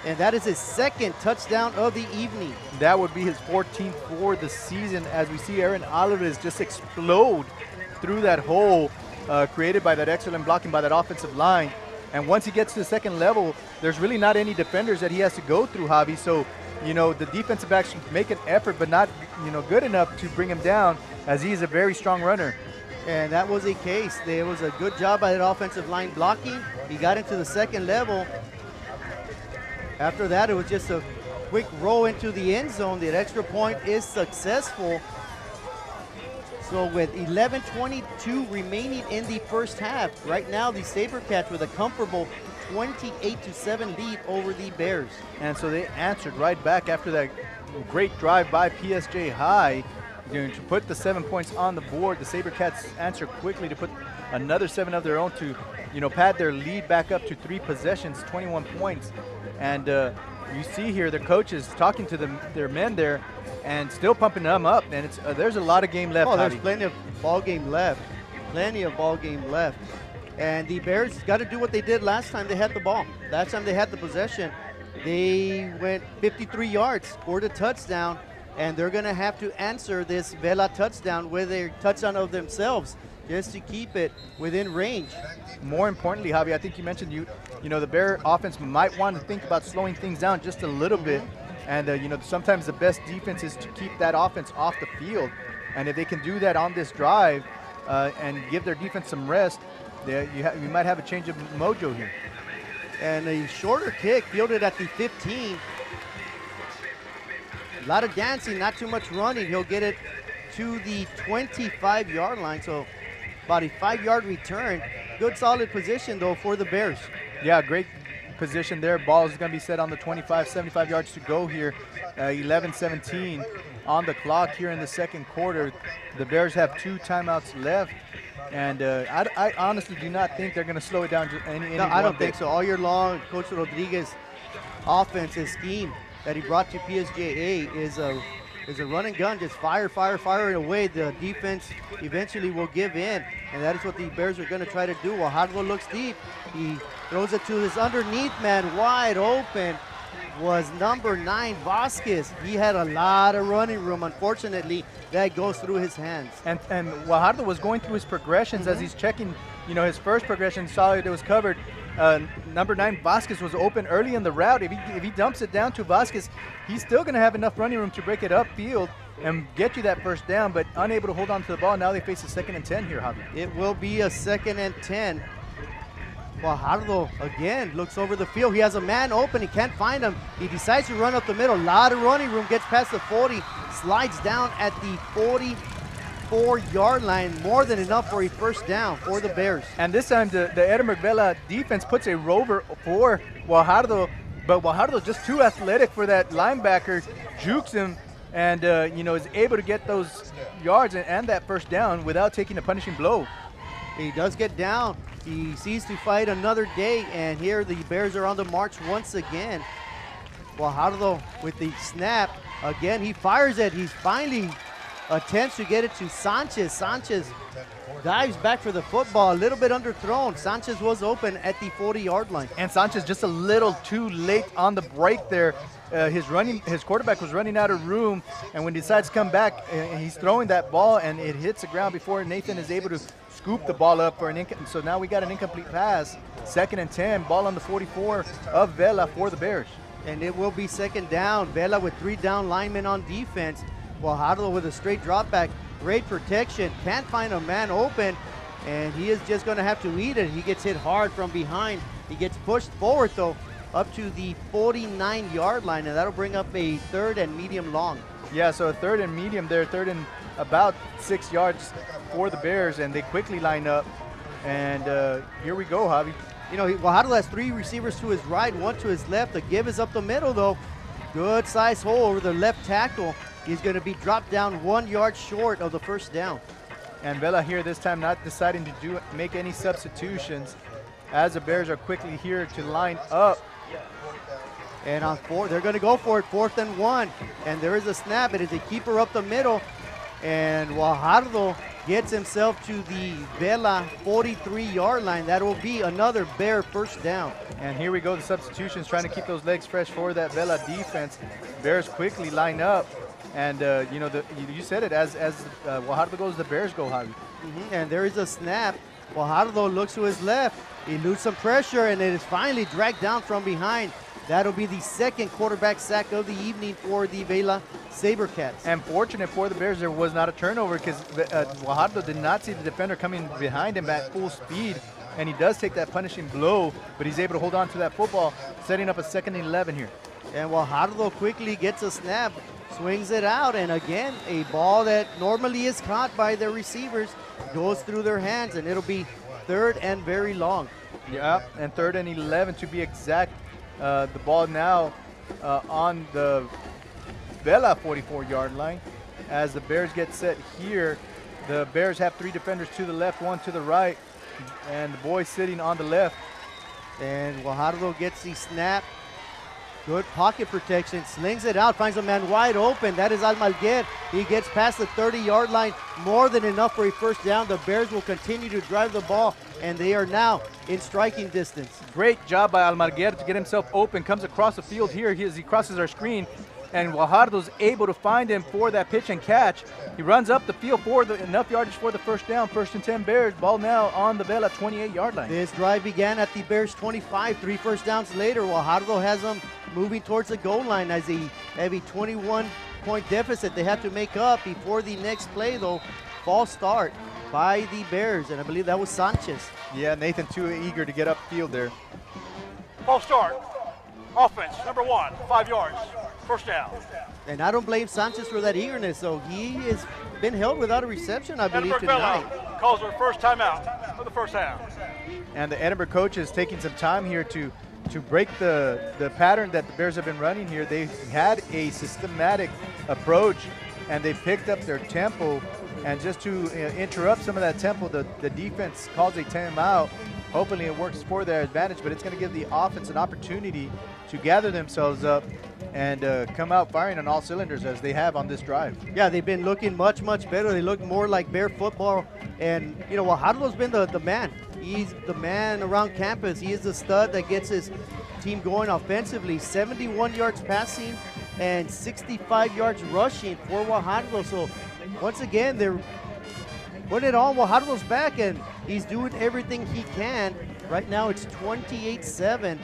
And that is his 2nd touchdown of the evening. That would be his 14th for the season, as we see Aaron Alvarez just explode through that hole created by that excellent blocking by that offensive line. And once he gets to the 2nd level, there's really not any defenders that he has to go through, Javi. So, you know, the defensive backs make an effort, but not, you know, good enough to bring him down, as he's a very strong runner. And that was a case. There was a good job by that offensive line blocking. He got into the 2nd level. After that, it was just a quick roll into the end zone. The extra point is successful. So with 11:22 remaining in the first half, right now the SaberCats with a comfortable 28-7 lead over the Bears. And so they answered right back after that great drive by PSJ High to put the 7 points on the board. The SaberCats answer quickly to put another 7 of their own to, you know, pad their lead back up to 3 possessions, 21 points. And you see here the coaches talking to their men there and still pumping them up. And it's there's a lot of game left. Oh, there's plenty of ball game left. Plenty of ball game left. And the Bears got to do what they did last time they had the ball. Last time they had the possession, they went 53 yards, scored a touchdown, and they're going to have to answer this Vela touchdown with a touchdown of themselves just to keep it within range. More importantly, Javi, I think you mentioned you know, the Bear offense might want to think about slowing things down just a little bit. And, you know, sometimes the best defense is to keep that offense off the field. And if they can do that on this drive and give their defense some rest, you might have a change of mojo here. And a shorter kick fielded at the 15. A lot of dancing, not too much running. He'll get it to the 25-yard line. So about a 5-yard return. Good solid position though for the Bears. Yeah, great position there. Ball is going to be set on the 25, 75 yards to go here. 11-17 on the clock here in the 2nd quarter. The Bears have 2 timeouts left. And I honestly do not think they're going to slow it down any No, I don't think so. All year long, Coach Rodriguez' offense, his scheme that he brought to PSJA is a run and gun, just fire it away. The defense eventually will give in, and that is what the Bears are going to try to do. While Hardwell looks deep, he throws it to his underneath man, wide open was number 9, Vasquez. He had a lot of running room. Unfortunately, that goes through his hands. And Guajardo was going through his progressions as he's checking, you know, his first progression, saw it was covered. Number 9, Vasquez, was open early in the route. If he dumps it down to Vasquez, he's still going to have enough running room to break it upfield and get you that first down, but unable to hold on to the ball. Now they face a 2nd and 10 here, Javi. It will be a 2nd and 10. Guajardo again looks over the field. He has a man open. He can't find him. He decides to run up the middle. A lot of running room. Gets past the 40. Slides down at the 44-yard line. More than enough for a first down for the Bears. And this time the Edinburg Vela defense puts a rover for Guajardo, but Guajardo's just too athletic for that linebacker. Jukes him and you know, is able to get those yards and that first down without taking a punishing blow. He does get down. He sees to fight another day, and here the Bears are on the march once again. Guajardo with the snap. Again, he fires it. He finally attempts to get it to Sanchez. Sanchez dives back for the football, a little bit underthrown. Sanchez was open at the 40-yard line. And Sanchez just a little too late on the break there. His quarterback was running out of room, and when he decides to come back, he's throwing that ball, and it hits the ground before Nathan is able to scoop the ball up for an so now we got an incomplete pass. 2nd and 10, ball on the 44 of Vela for the Bears. And it will be 2nd down. Vela with 3 down linemen on defense. Guajardo with a straight drop back. Great protection. Can't find a man open, and he is just going to have to eat it. He gets hit hard from behind. He gets pushed forward, though, up to the 49-yard line, and that'll bring up a 3rd and medium long. Yeah, so a 3rd and medium there, 3rd and about 6 yards for the Bears, and they quickly line up. And here we go, Javi. You know, Guajardo has 3 receivers to his right, 1 to his left. The give is up the middle, though. Good size hole over the left tackle. He's going to be dropped down 1 yard short of the first down. And Vela here this time not deciding to make any substitutions, as the Bears are quickly here to line up. And on 4, they're going to go for it, 4th and 1. And there is a snap. It is a keeper up the middle. And Guajardo gets himself to the Vela 43-yard line. That will be another Bear first down. And here we go, the substitutions, trying to keep those legs fresh for that Vela defense. Bears quickly line up. And, you know, you said it, as Guajardo goes, the Bears go, Javi. And there is a snap. Guajardo looks to his left. He loses some pressure, and it is finally dragged down from behind. That'll be the 2nd quarterback sack of the evening for the Vela SaberCats. And fortunate for the Bears, there was not a turnover, because Guajardo did not see the defender coming behind him at full speed. And he does take that punishing blow, but he's able to hold on to that football, setting up a 2nd and 11 here. And Guajardo quickly gets a snap, swings it out, and again, a ball that normally is caught by the receivers goes through their hands, and it'll be 3rd and very long. Yeah, and 3rd and 11 to be exact. The ball now on the Vela 44-yard line. As the Bears get set here, the Bears have 3 defenders to the left, 1 to the right, and the boy sitting on the left. And Guajardo gets the snap. Good pocket protection, slings it out, finds a man wide open. That is Almaguer. He gets past the 30-yard line, more than enough for a first down. The Bears will continue to drive the ball, and they are now in striking distance. Great job by Almaguer to get himself open. Comes across the field here. He crosses our screen, and Guajardo's able to find him for that pitch and catch. He runs up the field for enough yardage for the first down. 1st and 10 Bears. Ball now on the Vela 28-yard line. This drive began at the Bears 25. 3 first downs later, Guajardo has them moving towards the goal line as they have a 21-point deficit they have to make up before the next play, though. False start by the Bears, and I believe that was Sanchez. Yeah, Nathan too eager to get upfield there. False start. Offense, number 1, 5 yards. First down. And I don't blame Sanchez for that eagerness, though. He has been held without a reception, I believe, Edinburg tonight. Vela calls their first timeout for the first half. And the Edinburg coach is taking some time here to break the pattern that the Bears have been running here. They had a systematic approach, and they picked up their tempo. And just to interrupt some of that tempo, the defense calls a timeout. Hopefully it works for their advantage, but it's going to give the offense an opportunity to gather themselves up and come out firing on all cylinders as they have on this drive. Yeah, they've been looking much, much better. They look more like Bear football. And, you know, Guajardo's been the man. He's the man around campus. He is the stud that gets his team going offensively. 71 yards passing and 65 yards rushing for Guajardo. So, once again, they're putting it on Guajardo's back, and he's doing everything he can. Right now, it's 28-7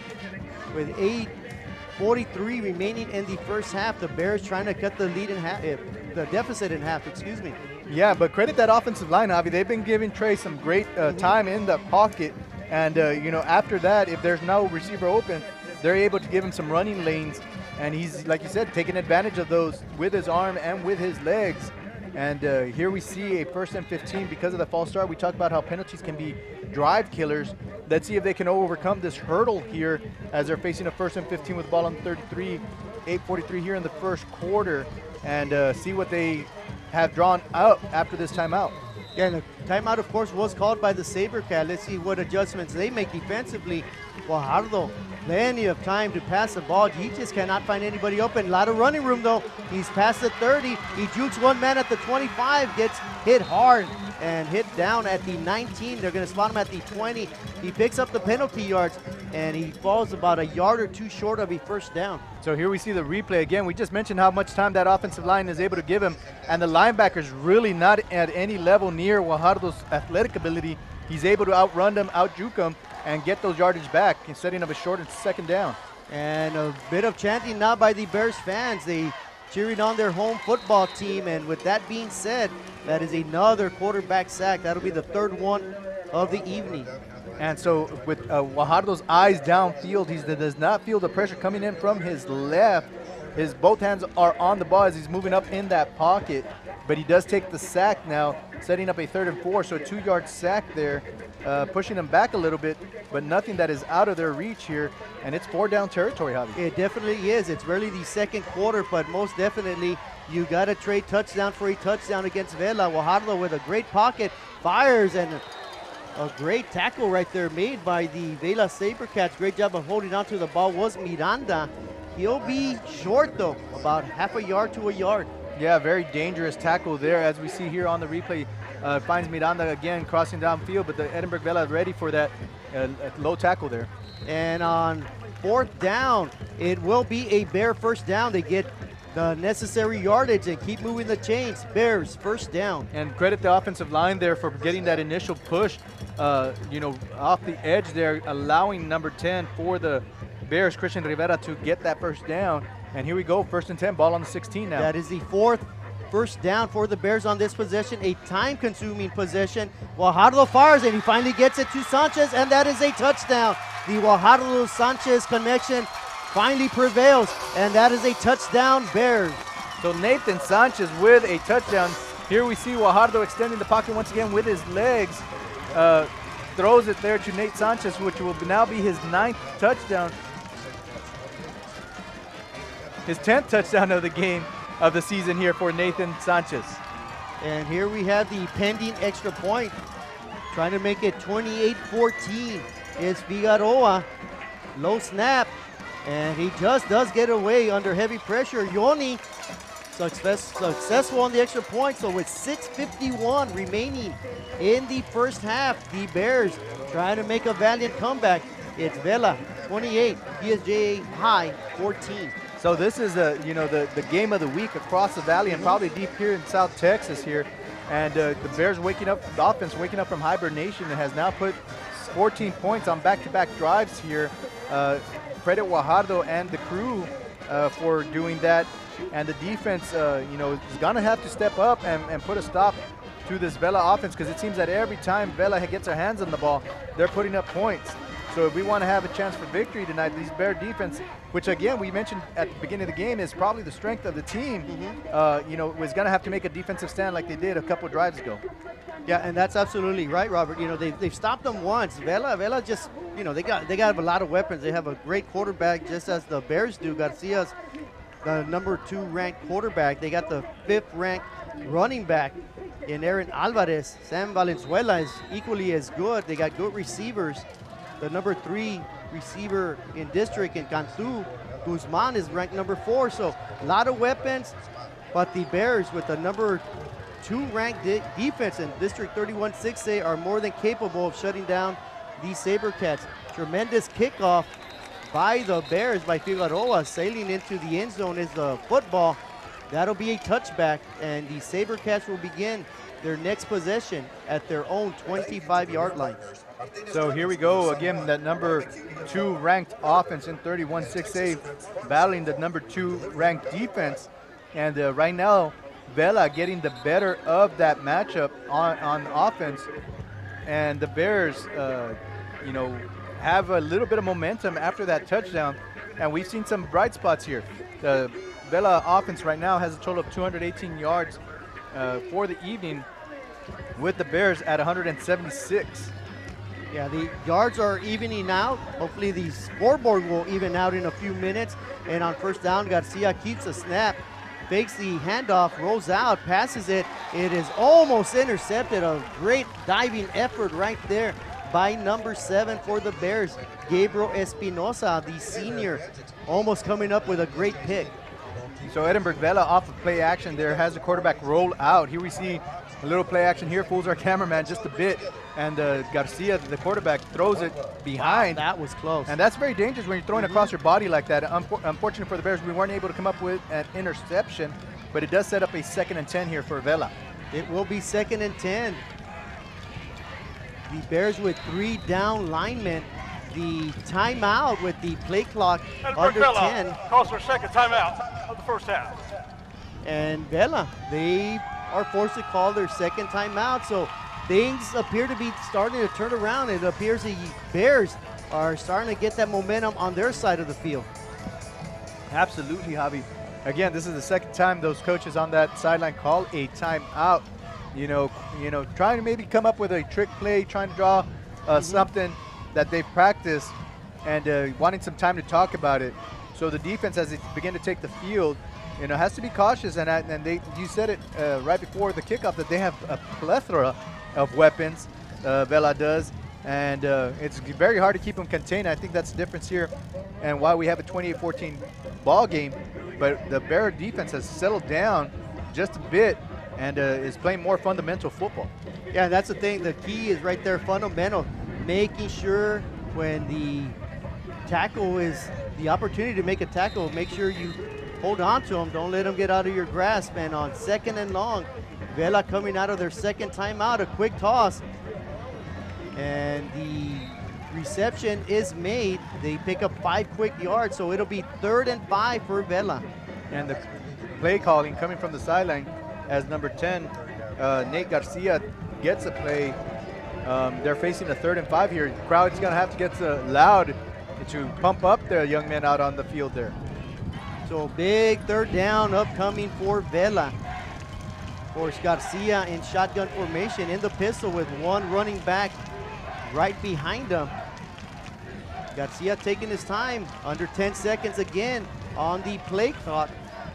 with 8:43 remaining in the first half. The Bears trying to cut the lead in half, the deficit in half, excuse me. Yeah, but credit that offensive line, Javi. They've been giving Trey some great time in the pocket. And, you know, after that, if there's no receiver open, they're able to give him some running lanes. And he's, like you said, taking advantage of those with his arm and with his legs. And here we see a 1st and 15 because of the false start. We talked about how penalties can be drive killers. Let's see if they can overcome this hurdle here as they're facing a 1st and 15 with the ball on 33, 8:43 here in the first quarter, and see what they have drawn out after this timeout. Yeah, and the timeout, of course, was called by the SaberCat. Let's see what adjustments they make defensively. Guajardo, plenty of time to pass the ball. He just cannot find anybody open. A lot of running room, though. He's past the 30. He jukes one man at the 25, gets hit hard and hit down at the 19. They're going to spot him at the 20. He picks up the penalty yards, and he falls about a yard or two short of a first down. So here we see the replay again. We just mentioned how much time that offensive line is able to give him, and the linebacker's really not at any level near Guajardo's athletic ability. He's able to outrun them, out-juke them, and get those yardage back, setting up a short and 2nd down. And a bit of chanting now by the Bears fans. They cheering on their home football team. And with that being said, that is another quarterback sack. That'll be the 3rd one of the evening. And so with Guajardo's eyes downfield, he does not feel the pressure coming in from his left. His both hands are on the ball as he's moving up in that pocket, but he does take the sack now, setting up a 3rd and 4, so a 2-yard sack there, pushing them back a little bit, but nothing that is out of their reach here, and it's 4-down territory, Javi. It definitely is. It's really the second quarter, but most definitely you got to trade touchdown for a touchdown against Vela. Guajardo with a great pocket, fires, and a great tackle right there made by the Vela Sabercats. Great job of holding on to the ball was Miranda. He'll be short though, about half a yard to a yard. Yeah, very dangerous tackle there, as we see here on the replay. Finds Miranda again crossing downfield, but the Edinburg Vela ready for that low tackle there. And on 4th down, it will be a Bear first down. They get the necessary yardage and keep moving the chains. Bears first down. And credit the offensive line there for getting that initial push, off the edge there, allowing number 10 for the Bears, Christian Rivera, to get that first down. And here we go, 1st and 10, ball on the 16 now. That is the 4th first down for the Bears on this possession, a time-consuming possession. Guajardo fires, and he finally gets it to Sanchez, and that is a touchdown. The Guajardo-Sanchez connection finally prevails, and that is a touchdown, Bears. So Nathan Sanchez with a touchdown. Here we see Guajardo extending the pocket once again with his legs. Throws it there to Nate Sanchez, which will now be his 9th touchdown. His 10th touchdown of the game, of the season here for Nathan Sanchez. And here we have the pending extra point. Trying to make it 28-14 is Figueroa. Low snap. And he just does get away under heavy pressure. Yoni successful on the extra point. So with 6:51 remaining in the first half, the Bears trying to make a valiant comeback. It's Vela 28, PSJA High 14. So this is the game of the week across the valley and probably deep here in South Texas here. And the Bears waking up, the offense waking up from hibernation, and has now put 14 points on back-to-back drives here. Credit Guajardo and the crew for doing that. And the defense, is going to have to step up and put a stop to this Vela offense, because it seems that every time Vela gets their hands on the ball, they're putting up points. So if we want to have a chance for victory tonight, these Bear defense, which again we mentioned at the beginning of the game is probably the strength of the team, was going to have to make a defensive stand like they did a couple drives ago. Yeah, and that's absolutely right, Robert. They've stopped them once. Vela just, they got a lot of weapons. They have a great quarterback, just as the Bears do. Garcia's the number 2 ranked quarterback. They got the 5th ranked running back in Aaron Alvarez. Sam Valenzuela is equally as good. They got good receivers. The number 3 receiver in district in Cantu, Guzman, is ranked number 4. So a lot of weapons, but the Bears with the number 2 ranked defense in District 31 6A are more than capable of shutting down these Sabercats. Tremendous kickoff by the Bears, by Figueroa, sailing into the end zone is the football. That'll be a touchback, and the Sabercats will begin their next possession at their own 25-yard line. So here we go again, that number 2 ranked offense in 31 6A battling the number 2 ranked defense. And right now, Vela getting the better of that matchup on offense. And the Bears, have a little bit of momentum after that touchdown. And we've seen some bright spots here. The Vela offense right now has a total of 218 yards for the evening, with the Bears at 176. Yeah, the yards are evening out. Hopefully the scoreboard will even out in a few minutes. And on first down, Garcia keeps a snap, fakes the handoff, rolls out, passes it. It is almost intercepted. A great diving effort right there by number 7 for the Bears, Gabriel Espinosa, the senior, almost coming up with a great pick. So Edinburg Vela off of play action there has the quarterback roll out. Here we see a little play action here, fools our cameraman just a bit, and Garcia, the quarterback, throws it behind. Wow, that was close. And that's very dangerous when you're throwing across your body like that. Unfortunate for the Bears, we weren't able to come up with an interception, but it does set up a 2nd and 10 here for Vela. It will be 2nd and 10. The Bears with 3 down linemen. The timeout with the play clock under 10. Calls their 2nd timeout of the first half. And Vela, they are forced to call their 2nd timeout. So things appear to be starting to turn around. It appears the Bears are starting to get that momentum on their side of the field. Absolutely, Javi. again, this is the second time those coaches on that sideline call a timeout. Trying to maybe come up with a trick play, trying to draw something that they've practiced, and wanting some time to talk about it. So the defense, as they begin to take the field, has to be cautious. And you said it right before the kickoff that they have a plethora of weapons. Vela does, and it's very hard to keep them contained. I think that's the difference here, and why we have a 28-14 ball game. But the Bear defense has settled down just a bit and is playing more fundamental football. Yeah, that's the thing. The key is right there, fundamental, making sure when the tackle is the opportunity to make a tackle, make sure you hold on to them. Don't let them get out of your grasp. And on 2nd and long, Vela coming out of their second timeout, a quick toss. And the reception is made. They pick up 5 quick yards, so it'll be 3rd and 5 for Vela. And the play calling coming from the sideline as number 10, Nate Garcia gets a play. They're facing a 3rd and 5 here. The crowd's going to have to get loud to pump up the young men out on the field there. So big 3rd down upcoming for Vela. Of course, Garcia in shotgun formation in the pistol with one running back right behind him. Garcia taking his time, under 10 seconds again on the play clock,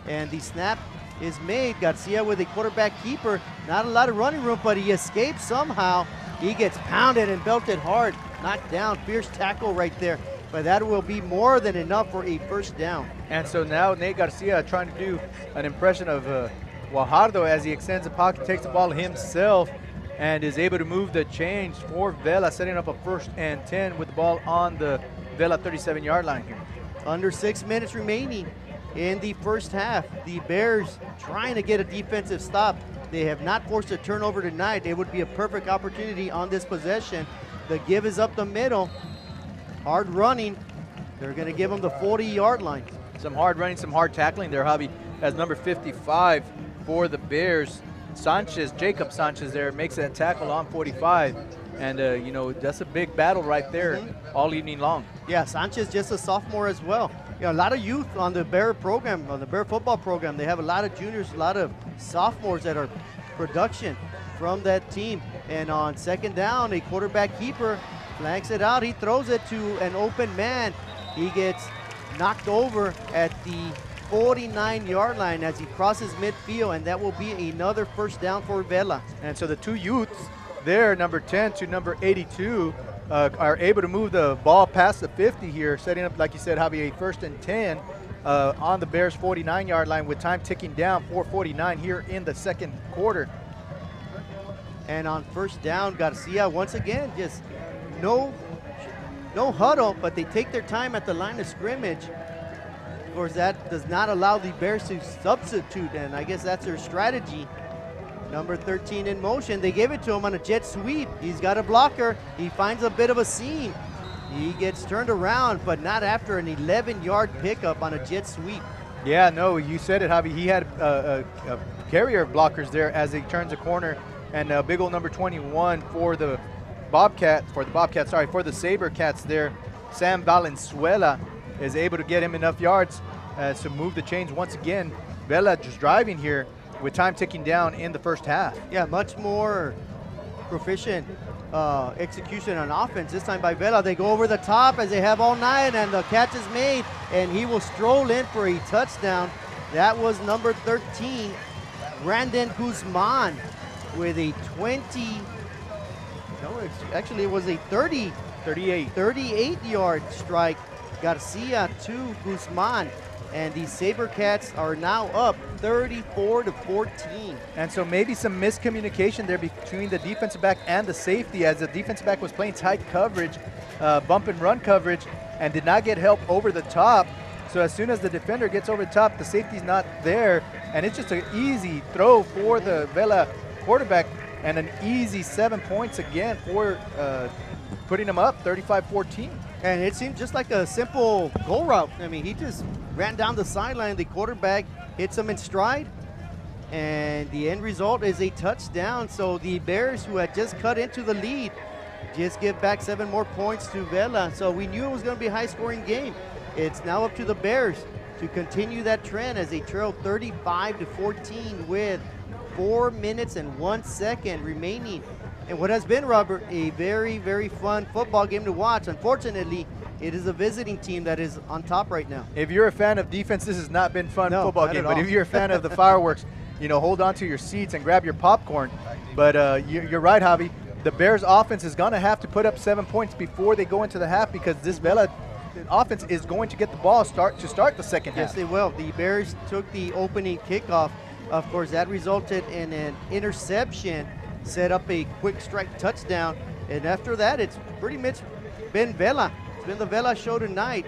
and the snap is made. Garcia with a quarterback keeper, not a lot of running room, but he escapes somehow. He gets pounded and belted hard, knocked down, fierce tackle right there, but that will be more than enough for a 1st down. And so now Nate Garcia trying to do an impression of Guajardo as he extends the pocket, takes the ball himself, and is able to move the change for Vela, setting up a 1st and 10 with the ball on the Vela 37-yard line here. Under 6 minutes remaining in the 1st half. The Bears trying to get a defensive stop. They have not forced a turnover tonight. It would be a perfect opportunity on this possession. The give is up the middle. Hard running. They're going to give them the 40-yard line. Some hard running, some hard tackling there, Javi, as number 55 for the Bears. Jacob Sanchez there makes that tackle on 45. And, that's a big battle right there all evening long. Yeah, Sanchez just a sophomore as well. A lot of youth on the Bear program, on the Bear football program. They have a lot of juniors, a lot of sophomores that are production from that team. And on 2nd down, a quarterback keeper flanks it out. He throws it to an open man. He gets knocked over at the 49-yard line as he crosses midfield, and that will be another 1st down for Vela. And so the 2 youths there, number 10 to number 82, are able to move the ball past the 50 here, setting up, like you said, Javi, a 1st and 10 on the Bears' 49-yard line with time ticking down, 4:49 here in the 2nd quarter. And on 1st down, Garcia once again just no huddle, but they take their time at the line of scrimmage. Of course, that does not allow the Bears to substitute, and I guess that's their strategy. Number 13 in motion. They gave it to him on a jet sweep. He's got a blocker. He finds a bit of a seam. He gets turned around, but not after an 11-yard pickup on a jet sweep. Yeah, no, you said it, Javi. He had a carrier of blockers there as he turns a corner, and a big old number 21 for the Sabercats there. Sam Valenzuela is able to get him enough yards to move the chains once again. Vela just driving here with time ticking down in the 1st half. Yeah, much more proficient execution on offense. This time by Vela. They go over the top as they have all night, and the catch is made, and he will stroll in for a touchdown. That was number 13, Brandon Guzman, with a 38-yard strike. Garcia to Guzman, and the Sabercats are now up 34-14. And so maybe some miscommunication there between the defensive back and the safety, as the defensive back was playing tight coverage, bump and run coverage, and did not get help over the top. So as soon as the defender gets over the top, the safety's not there, and it's just an easy throw for the Vela quarterback, and an easy 7 points again for putting them up 35-14. And it seemed just like a simple goal route. I mean, he just ran down the sideline. The quarterback hits him in stride, and the end result is a touchdown. So the Bears, who had just cut into the lead, just give back 7 more points to Vela. So we knew it was going to be a high-scoring game. It's now up to the Bears to continue that trend as they trail 35-14 with 4 minutes and 1 second remaining. And what has been, Robert, a very, very fun football game to watch. Unfortunately, it is a visiting team that is on top right now. If you're a fan of defense, this has not been fun football not game. at But all. if you're a fan of the fireworks, you know, hold on to your seats and grab your popcorn. But you're right, Javi. The Bears offense is going to have to put up 7 points before they go into the half, because this Vela offense is going to get the ball to start the second half. Yes, they will. The Bears took the opening kickoff. Of course, that resulted in an interception, set up a quick strike touchdown. And after that, it's pretty much been Vela. It's been the Vela show tonight.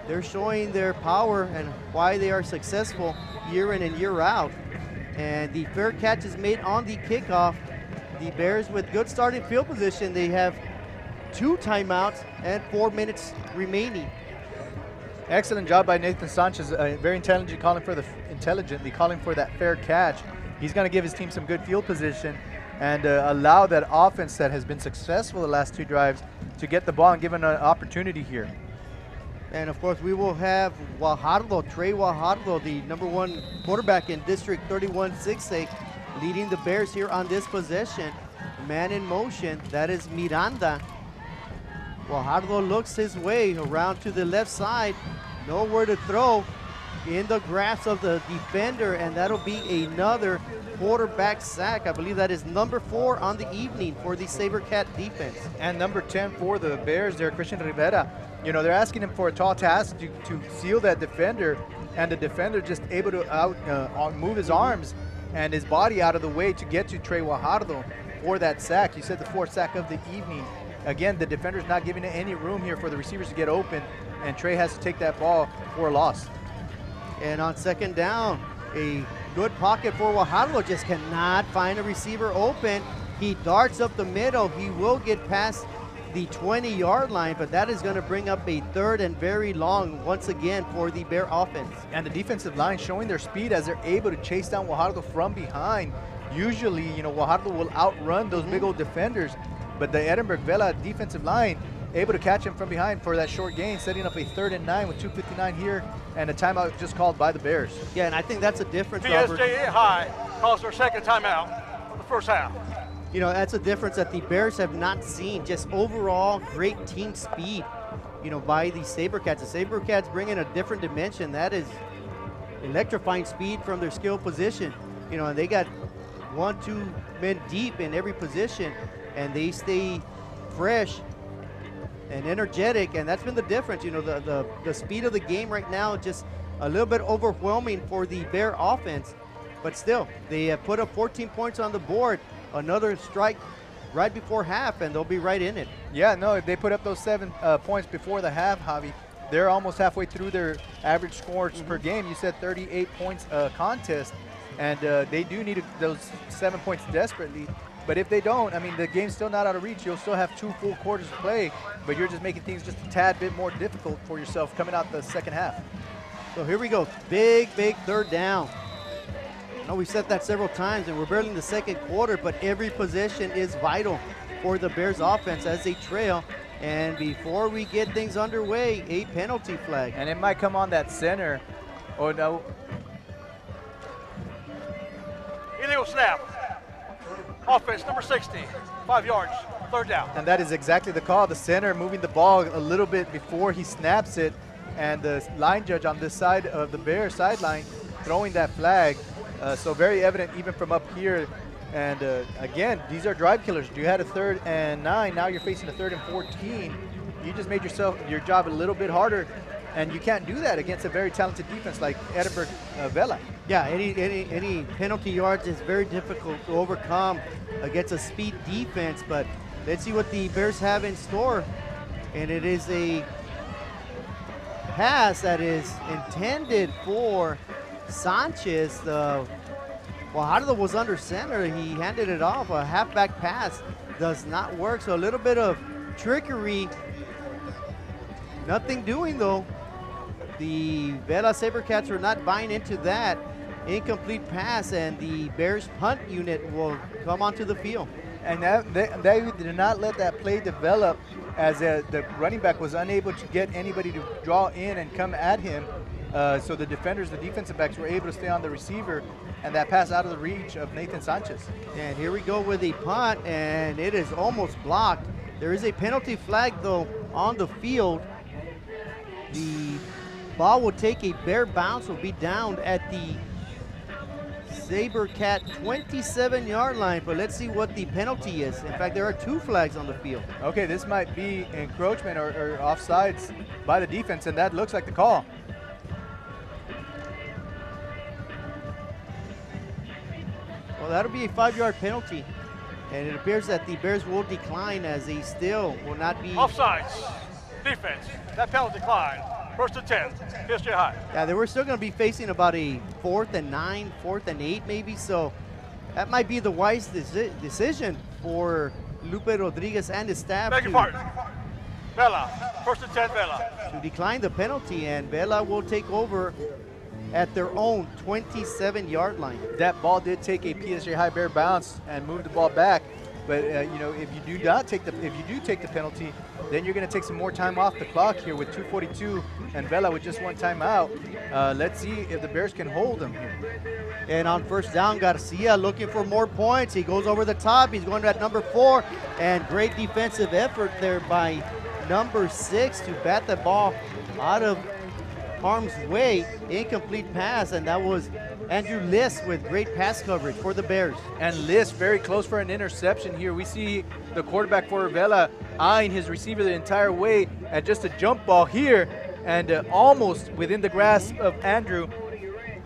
They're showing their power and why they are successful year in and year out. And the fair catch is made on the kickoff. The Bears with good starting field position. They have 2 timeouts and 4 minutes remaining. Excellent job by Nathan Sanchez. Very intelligently calling for that fair catch. He's going to give his team some good field position and allow that offense that has been successful the last 2 drives to get the ball and give an opportunity here. And of course, we will have Trey Guajardo, the #1 quarterback in District 31 6A, leading the Bears here on this possession. Man in motion, that is Miranda. Guajardo looks his way around to the left side, nowhere to throw, in the grasp of the defender, and that'll be another quarterback sack. I believe that is number 4 on the evening for the SaberCat defense. And number 10 for the Bears there, Christian Rivera. You know, they're asking him for a tall task to seal that defender, and the defender just able to move his arms and his body out of the way to get to Trey Guajardo for that sack. You said the 4th sack of the evening. Again, the defender's not giving it any room here for the receivers to get open, and Trey has to take that ball for a loss. And on second down, a good pocket for Guajardo, just cannot find a receiver open. He darts up the middle. He will get past the 20-yard line, but that is going to bring up a 3rd and very long once again for the Bear offense. And the defensive line showing their speed as they're able to chase down Guajardo from behind. Usually, you know, Guajardo will outrun those big old defenders, but the Edinburg Vela defensive line able to catch him from behind for that short gain, setting up a 3rd and 9 with 2:59 here, and a timeout just called by the Bears. Yeah, and I think that's a difference, Robert. PSJA High calls their second timeout of the first half. You know, that's a difference that the Bears have not seen. Just overall great team speed, you know, by the SaberCats. The SaberCats bring in a different dimension. That is electrifying speed from their skill position. You know, and they got 1-2 men deep in every position, and they stay fresh and energetic, and that's been the difference. You know, the speed of the game right now just a little bit overwhelming for the Bear offense, but still, they have put up 14 points on the board. Another strike right before half, and they'll be right in it. Yeah, no, if they put up those 7 points before the half, Javi, they're almost halfway through their average scores per game. You said 38 points contest, and they do need those 7 points desperately. But if they don't, I mean, the game's still not out of reach. You'll still have 2 full quarters to play, but you're just making things just a tad bit more difficult for yourself coming out the second half. So here we go, big 3rd down. I know we said that several times, and we're barely in the second quarter, but every possession is vital for the Bears offense as they trail. And before we get things underway, a penalty flag. And it might come on that center. Oh, no. Illegal snap. Offense number 60, 5 yards, 3rd down. And that is exactly the call. The center moving the ball a little bit before he snaps it, and the line judge on this side of the Bears sideline throwing that flag. So very evident even from up here. And again, these are drive killers. You had a 3rd and 9. Now you're facing a 3rd and 14. You just made your job a little bit harder, and you can't do that against a very talented defense like Edinburg Vela. Yeah, any penalty yards is very difficult to overcome against a speed defense, but let's see what the Bears have in store. And it is a pass that is intended for Sanchez. Guajardo was under center. He handed it off. A halfback pass does not work. So a little bit of trickery. Nothing doing though. The Vela SaberCats are not buying into that. Incomplete pass, and the Bears punt unit will come onto the field. And they did not let that play develop, as the running back was unable to get anybody to draw in and come at him. So the defenders, the defensive backs, were able to stay on the receiver, and that pass out of the reach of Nathan Sanchez. And here we go with a punt, and it is almost blocked. There is a penalty flag, though, on the field. The ball will take a bare bounce, will be down at the SaberCat 27-yard line, but let's see what the penalty is. In fact, there are 2 flags on the field. Okay, this might be encroachment or offsides by the defense, and that looks like the call. Well, that'll be a 5-yard penalty, and it appears that the Bears will decline as they still will not be. Offsides. Defense. That penalty decline. 1st and 10. PSJA High. Yeah, they were still going to be facing about a 4th and 9, 4th and 8 maybe, so that might be the wise decision for Lupe Rodriguez and his staff Beg your pardon. Vela. 1st and 10, Vela. to decline the penalty, and Vela will take over at their own 27-yard line. That ball did take a PSJA High bare bounce and move the ball back. But you know, if you do take the penalty, then you're going to take some more time off the clock here with 2:42 and Vela with just 1 timeout. Let's see if the Bears can hold them here. And on 1st down, Garcia looking for more points. He goes over the top. He's going to at number 4, and great defensive effort there by number 6 to bat the ball out of harm's way. Incomplete pass, and that was Andrew Liss with great pass coverage for the Bears. And Liss very close for an interception here. We see the quarterback for Vela eyeing his receiver the entire way, and just a jump ball here, and almost within the grasp of Andrew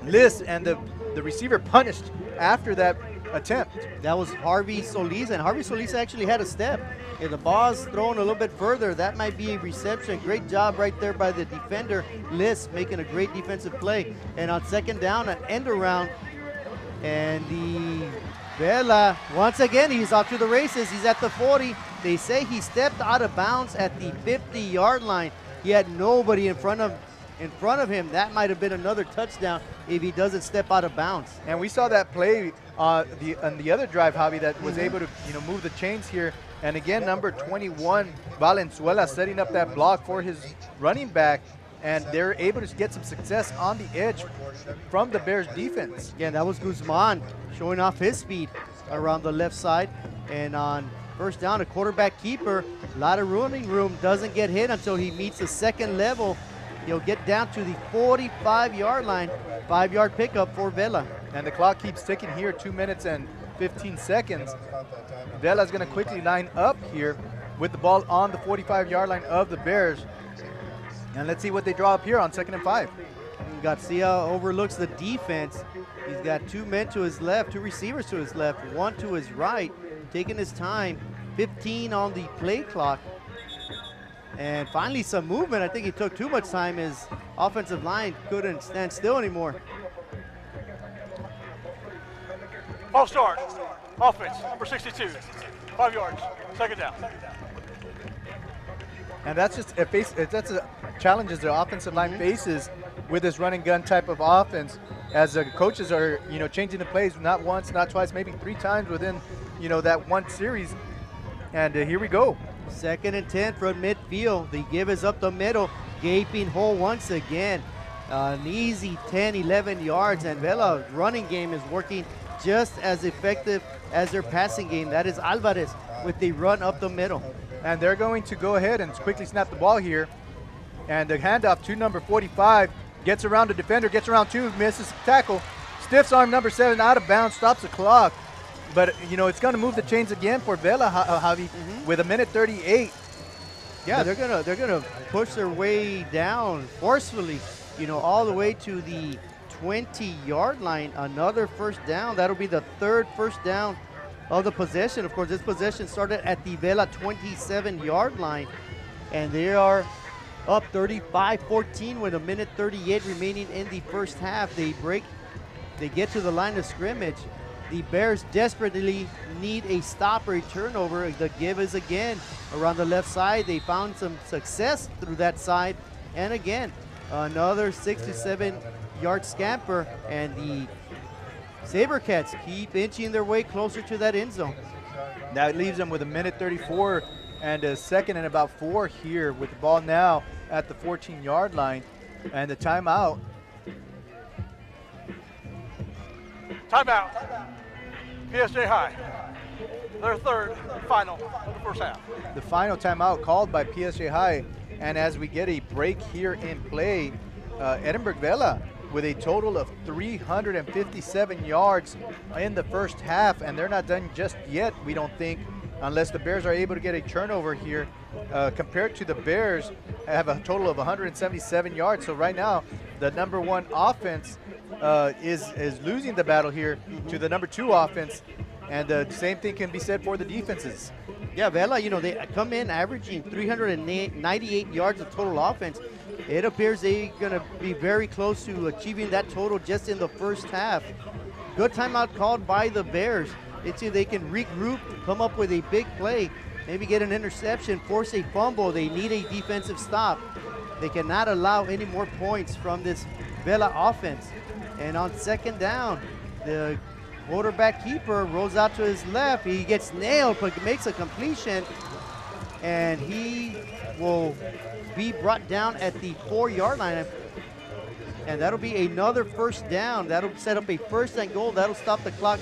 Liss, and the receiver punished after that attempt. That was Harvey Solis, and Harvey Solis actually had a step. If the ball's thrown a little bit further, that might be a reception. Great job right there by the defender, Liss, making a great defensive play. And on 2nd down, an end around, and the Vela, once again, he's off to the races. He's at the 40. They say he stepped out of bounds at the 50-yard line. He had nobody in front of him. That might have been another touchdown if he doesn't step out of bounds. And we saw that play on the other drive, Javi, that was able to move the chains here. And again, number 21, Valenzuela, setting up that block for his running back, and they're able to get some success on the edge from the Bears defense. Yeah, that was Guzman showing off his speed around the left side. And on 1st down, a quarterback keeper, a lot of running room, doesn't get hit until he meets the 2nd level. He'll get down to the 45-yard line, 5-yard pickup for Vela. And the clock keeps ticking here, 2 minutes and 15 seconds. Vela's going to quickly line up here with the ball on the 45-yard line of the Bears. And let's see what they draw up here on 2nd and 5. Garcia overlooks the defense. He's got 2 men to his left, 2 receivers to his left, 1 to his right, taking his time. 15 on the play clock. And finally some movement. I think he took too much time. His offensive line couldn't stand still anymore. Ball start. Offense, number 62. 5 yards. 2nd down. And that's just that's a challenge the offensive line faces with this running gun type of offense, as the coaches are changing the plays not once, not twice, maybe 3 times within that one series. And here we go. 2nd and 10 from midfield. The give is up the middle. Gaping hole once again. An easy 10, 11 yards, and Vela's running game is working just as effective as their passing game. That is Alvarez with the run up the middle. And they're going to go ahead and quickly snap the ball here. And the handoff to number 45, gets around the defender, gets around 2, misses tackle. Stiffs arm number 7 out of bounds, stops the clock. But, it's going to move the chains again for Vela, Javi, with 1:38. Yeah, they're gonna push their way down forcefully, all the way to the 20-yard line. Another 1st down. That'll be the 3rd 1st down of the possession. Of course, this possession started at the Vela 27-yard line, and they are up 35-14 with 1:38 remaining in the 1st half. They get to the line of scrimmage. The Bears desperately need a stop or a turnover. The give is again around the left side. They found some success through that side. And again, another 6 to 7 yard scamper. And the SaberCats keep inching their way closer to that end zone. That leaves them with 1:34 and a 2nd and about 4 here with the ball now at the 14-yard line. And the timeout Timeout. PSJ High. Their third and final of the first half. The final timeout called by PSJ High. And as we get a break here in play, Edinburg Vela with a total of 357 yards in the first half, and they're not done just yet, we don't think, unless the Bears are able to get a turnover here. Compared to the Bears, have a total of 177 yards. So right now, the number one offense is losing the battle here to the number two offense, and the same thing can be said for the defenses. Yeah, Vela, you know, they come in averaging 398 yards of total offense. It appears they're going to be very close to achieving that total just in the first half. Good timeout called by the Bears. It's either they can regroup, come up with a big play, maybe get an interception, force a fumble. They need a defensive stop. They cannot allow any more points from this Vela offense. And on second down, the quarterback keeper rolls out to his left. He gets nailed, but makes a completion, and he will be brought down at the 4-yard line. And that'll be another first down. That'll set up a first and goal. That'll stop the clock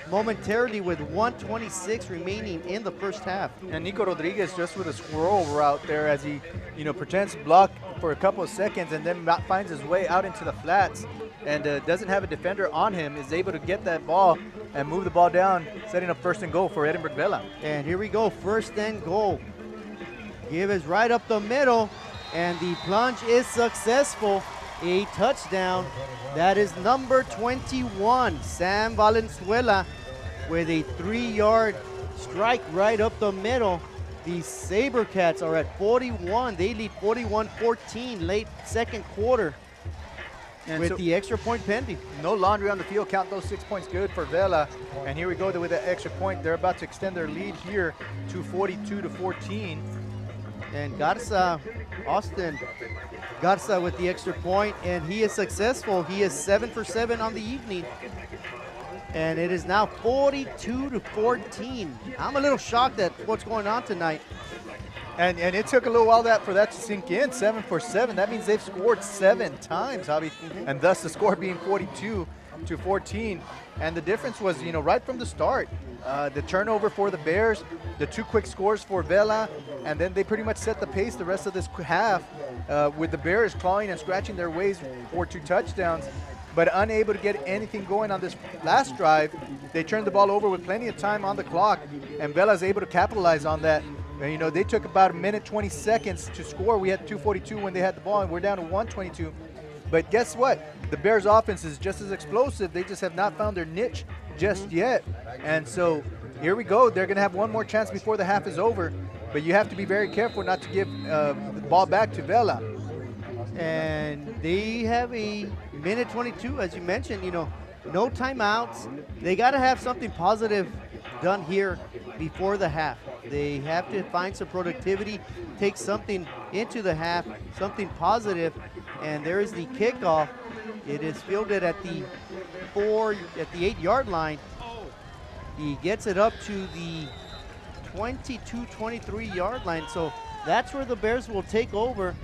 momentarily with 1:26 remaining in the first half. And Nico Rodriguez just with a squirrel route there as he, pretends to block for a couple of seconds and then finds his way out into the flats and doesn't have a defender on him, is able to get that ball and move the ball down, setting up first and goal for Edinburg Vela. And here we go, first and goal. Give is right up the middle, and the plunge is successful. A touchdown. That is number 21, Sam Valenzuela, with a 3-yard strike right up the middle. The Sabercats are at 41. They lead 41-14 late second quarter, and with the extra point pending. No laundry on the field. Count those 6 points good for Vela. And here we go with the extra point. They're about to extend their lead here to 42-14. And Garza, Austin Garza with the extra point, and he is successful. He is 7 for 7 on the evening. And it is now 42-14. I'm a little shocked at what's going on tonight. And it took a little while for that to sink in. 7 for 7. That means they've scored 7 times, Javi. And thus the score being 42-14. And the difference was, right from the start, the turnover for the Bears, the 2 quick scores for Vela, and then they pretty much set the pace the rest of this half with the Bears clawing and scratching their ways for 2 touchdowns, but unable to get anything going on this last drive. They turned the ball over with plenty of time on the clock, and Vela's able to capitalize on that. And, they took about 1:20 to score. We had 2:42 when they had the ball, and we're down to 1:22. But guess what? The Bears' offense is just as explosive. They just have not found their niche just yet. And so here we go. They're going to have one more chance before the half is over. But you have to be very careful not to give the ball back to Vela. And they have a 1:22, as you mentioned, no timeouts. They got to have something positive done here before the half. They have to find some productivity, take something into the half, something positive. And there is the kickoff. It is fielded at the 8-yard line. He gets it up to the 22-23-yard line. So that's where the Bears will take over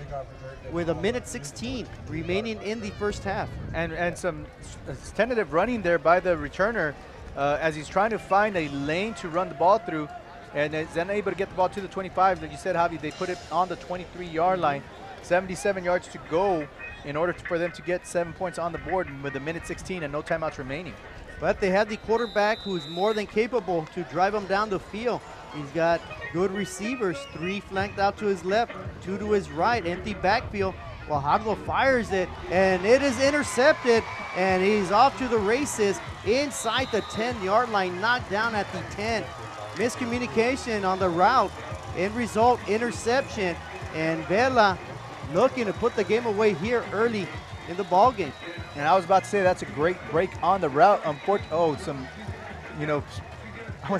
with 1:16 remaining in the first half. And some tentative running there by the returner as he's trying to find a lane to run the ball through, and is unable to get the ball to the 25. Like you said, Javi, they put it on the 23-yard line. 77 yards to go in order for them to get 7 points on the board with 1:16 and no timeouts remaining. But they have the quarterback who's more than capable to drive them down the field. He's got good receivers, 3 flanked out to his left, 2 to his right, empty backfield. Fajardo fires it, and it is intercepted, and he's off to the races inside the 10-yard line, knocked down at the 10. Miscommunication on the route. End result, interception, and Vela looking to put the game away here early in the ball game. And I was about to say that's a great break on the route. I want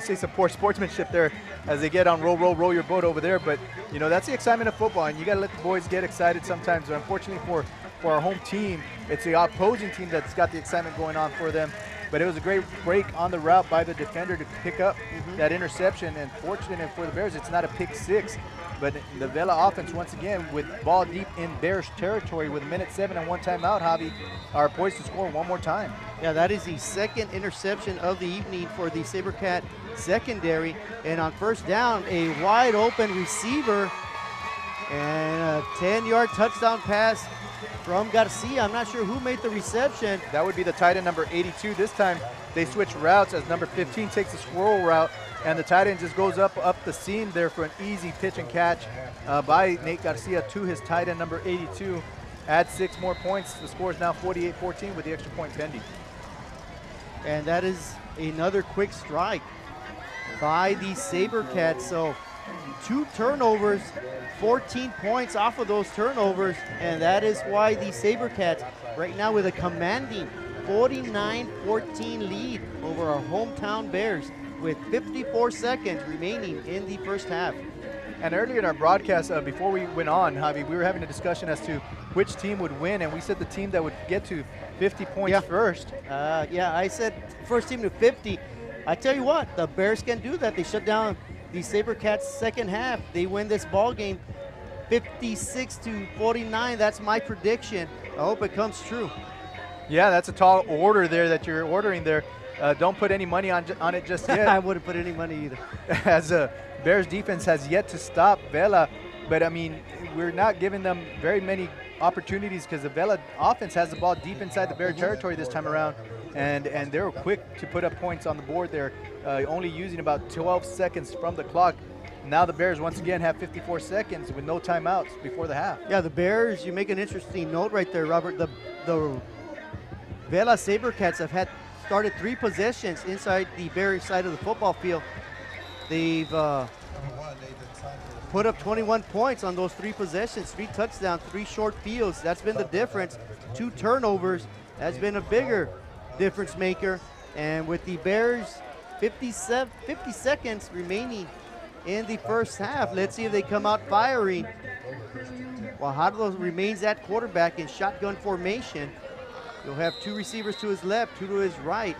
to say some poor sportsmanship there as they get on roll your boat over there. But, that's the excitement of football, and you got to let the boys get excited sometimes. But unfortunately for our home team, it's the opposing team that's got the excitement going on for them. But it was a great break on the route by the defender to pick up that interception. And fortunate for the Bears, it's not a pick 6. But the Vela offense, once again, with ball deep in Bears territory with 1:07 and 1 timeout, Javi, are poised to score one more time. Yeah, that is the second interception of the evening for the SaberCat secondary. And on first down, a wide open receiver and a 10-yard touchdown pass from Garcia. I'm not sure who made the reception. That would be the tight end number 82. This time they switch routes as number 15 takes the squirrel route, and the tight end just goes up the seam there for an easy pitch and catch by Nate Garcia to his tight end number 82. Add 6 more points. The score is now 48-14 with the extra point pending. And that is another quick strike by the SaberCats. So 2 turnovers, 14 points off of those turnovers, and that is why the SaberCats right now with a commanding 49-14 lead over our hometown Bears with 54 seconds remaining in the first half. And earlier in our broadcast, before we went on, Javi, we were having a discussion as to which team would win, and we said the team that would get to 50 points first. Yeah, I said first team to 50. I tell you what, the Bears can do that. They shut down the SaberCats second half. They win this ball game 56-49. That's my prediction. I hope it comes true. Yeah, that's a tall order there that you're ordering there. Don't put any money on it just yet. I wouldn't put any money either. As Bears defense has yet to stop Vela, but I mean, we're not giving them very many opportunities because the Vela offense has the ball deep inside the Bear territory this time around, and they were quick to put up points on the board there, only using about 12 seconds from the clock. Now the Bears once again have 54 seconds with no timeouts before the half. Yeah, the Bears, you make an interesting note right there, Robert. The Vela SaberCats have started 3 possessions inside the Bears side of the football field. They've put up 21 points on those 3 possessions, 3 touchdowns, 3 short fields. That's been the difference. 2 turnovers has been a bigger difference maker. And with the Bears 50 seconds remaining in the first half, let's see if they come out firing. Guajardo remains at quarterback in shotgun formation. You'll have 2 receivers to his left, 2 to his right.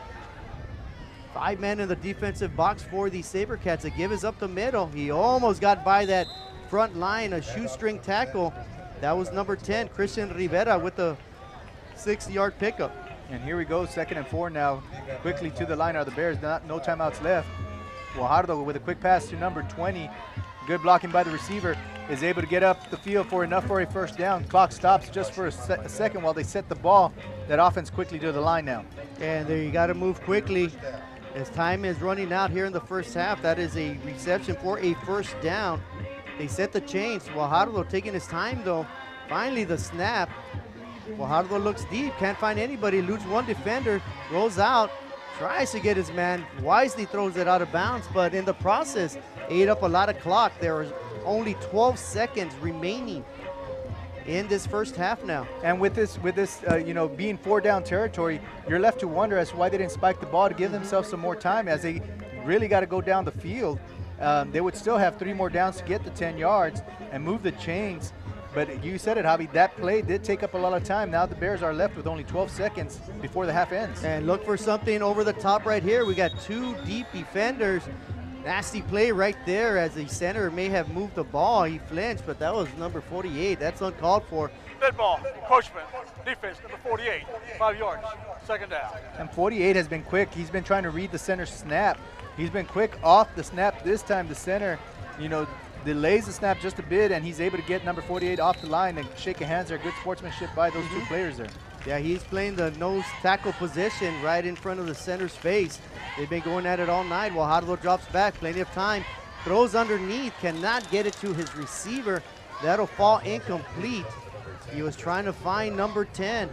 5 men in the defensive box for the SaberCats. The give is up the middle. He almost got by that front line, a shoestring tackle. That was number 10, Christian Rivera, with the 6-yard pickup. And here we go, 2nd and 4 now. Quickly to the line are the Bears, no timeouts left. Guajardo with a quick pass to number 20. Good blocking by the receiver, is able to get up the field for enough for a first down. Clock stops just for a second while they set the ball. That offense quickly to the line now. And there you got to move quickly as time is running out here in the first half. That is a reception for a first down. They set the chains. Guajardo taking his time though. Finally the snap. Guajardo looks deep, can't find anybody, loses 1 defender, rolls out, tries to get his man, wisely throws it out of bounds, but in the process, ate up a lot of clock. There was only 12 seconds remaining in this first half now. And with this, you know, being 4 down territory, you're left to wonder as to why they didn't spike the ball to give themselves some more time, as they really got to go down the field. They would still have 3 more downs to get the 10 yards and move the chains. But you said it, Javi, that play did take up a lot of time. Now the Bears are left with only 12 seconds before the half ends. And look for something over the top right here. We got 2 deep defenders. Nasty play right there as the center may have moved the ball. He flinched, but that was number 48. That's uncalled for. Dead ball, encroachment, defense, number 48, 5 yards, 2nd down. And 48 has been quick. He's been trying to read the center snap. He's been quick off the snap. This time the center, you know, delays the snap just a bit, and he's able to get number 48 off the line and shake a hands there. Good sportsmanship by those 2 players there. Yeah, he's playing the nose tackle position right in front of the center's face. They've been going at it all night. Guajardo drops back, plenty of time, throws underneath, cannot get it to his receiver. That'll fall incomplete. He was trying to find number 10.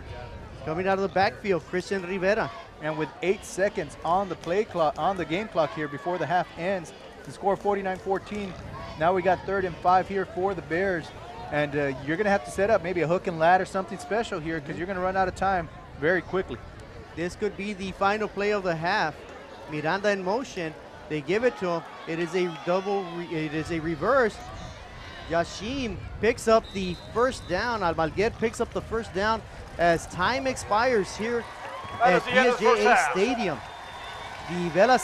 Coming out of the backfield, Christian Rivera. And with 8 seconds on the play clock, on the game clock here before the half ends, the score 49-14. Now we got 3rd and 5 here for the Bears. And you're going to have to set up maybe a hook and ladder, something special here, because you're going to run out of time very quickly. This could be the final play of the half. Miranda in motion. They give it to him. It is a it is a reverse. Yashim picks up the first down. Almaguer picks up the first down as time expires here at PSJA Stadium. The Vela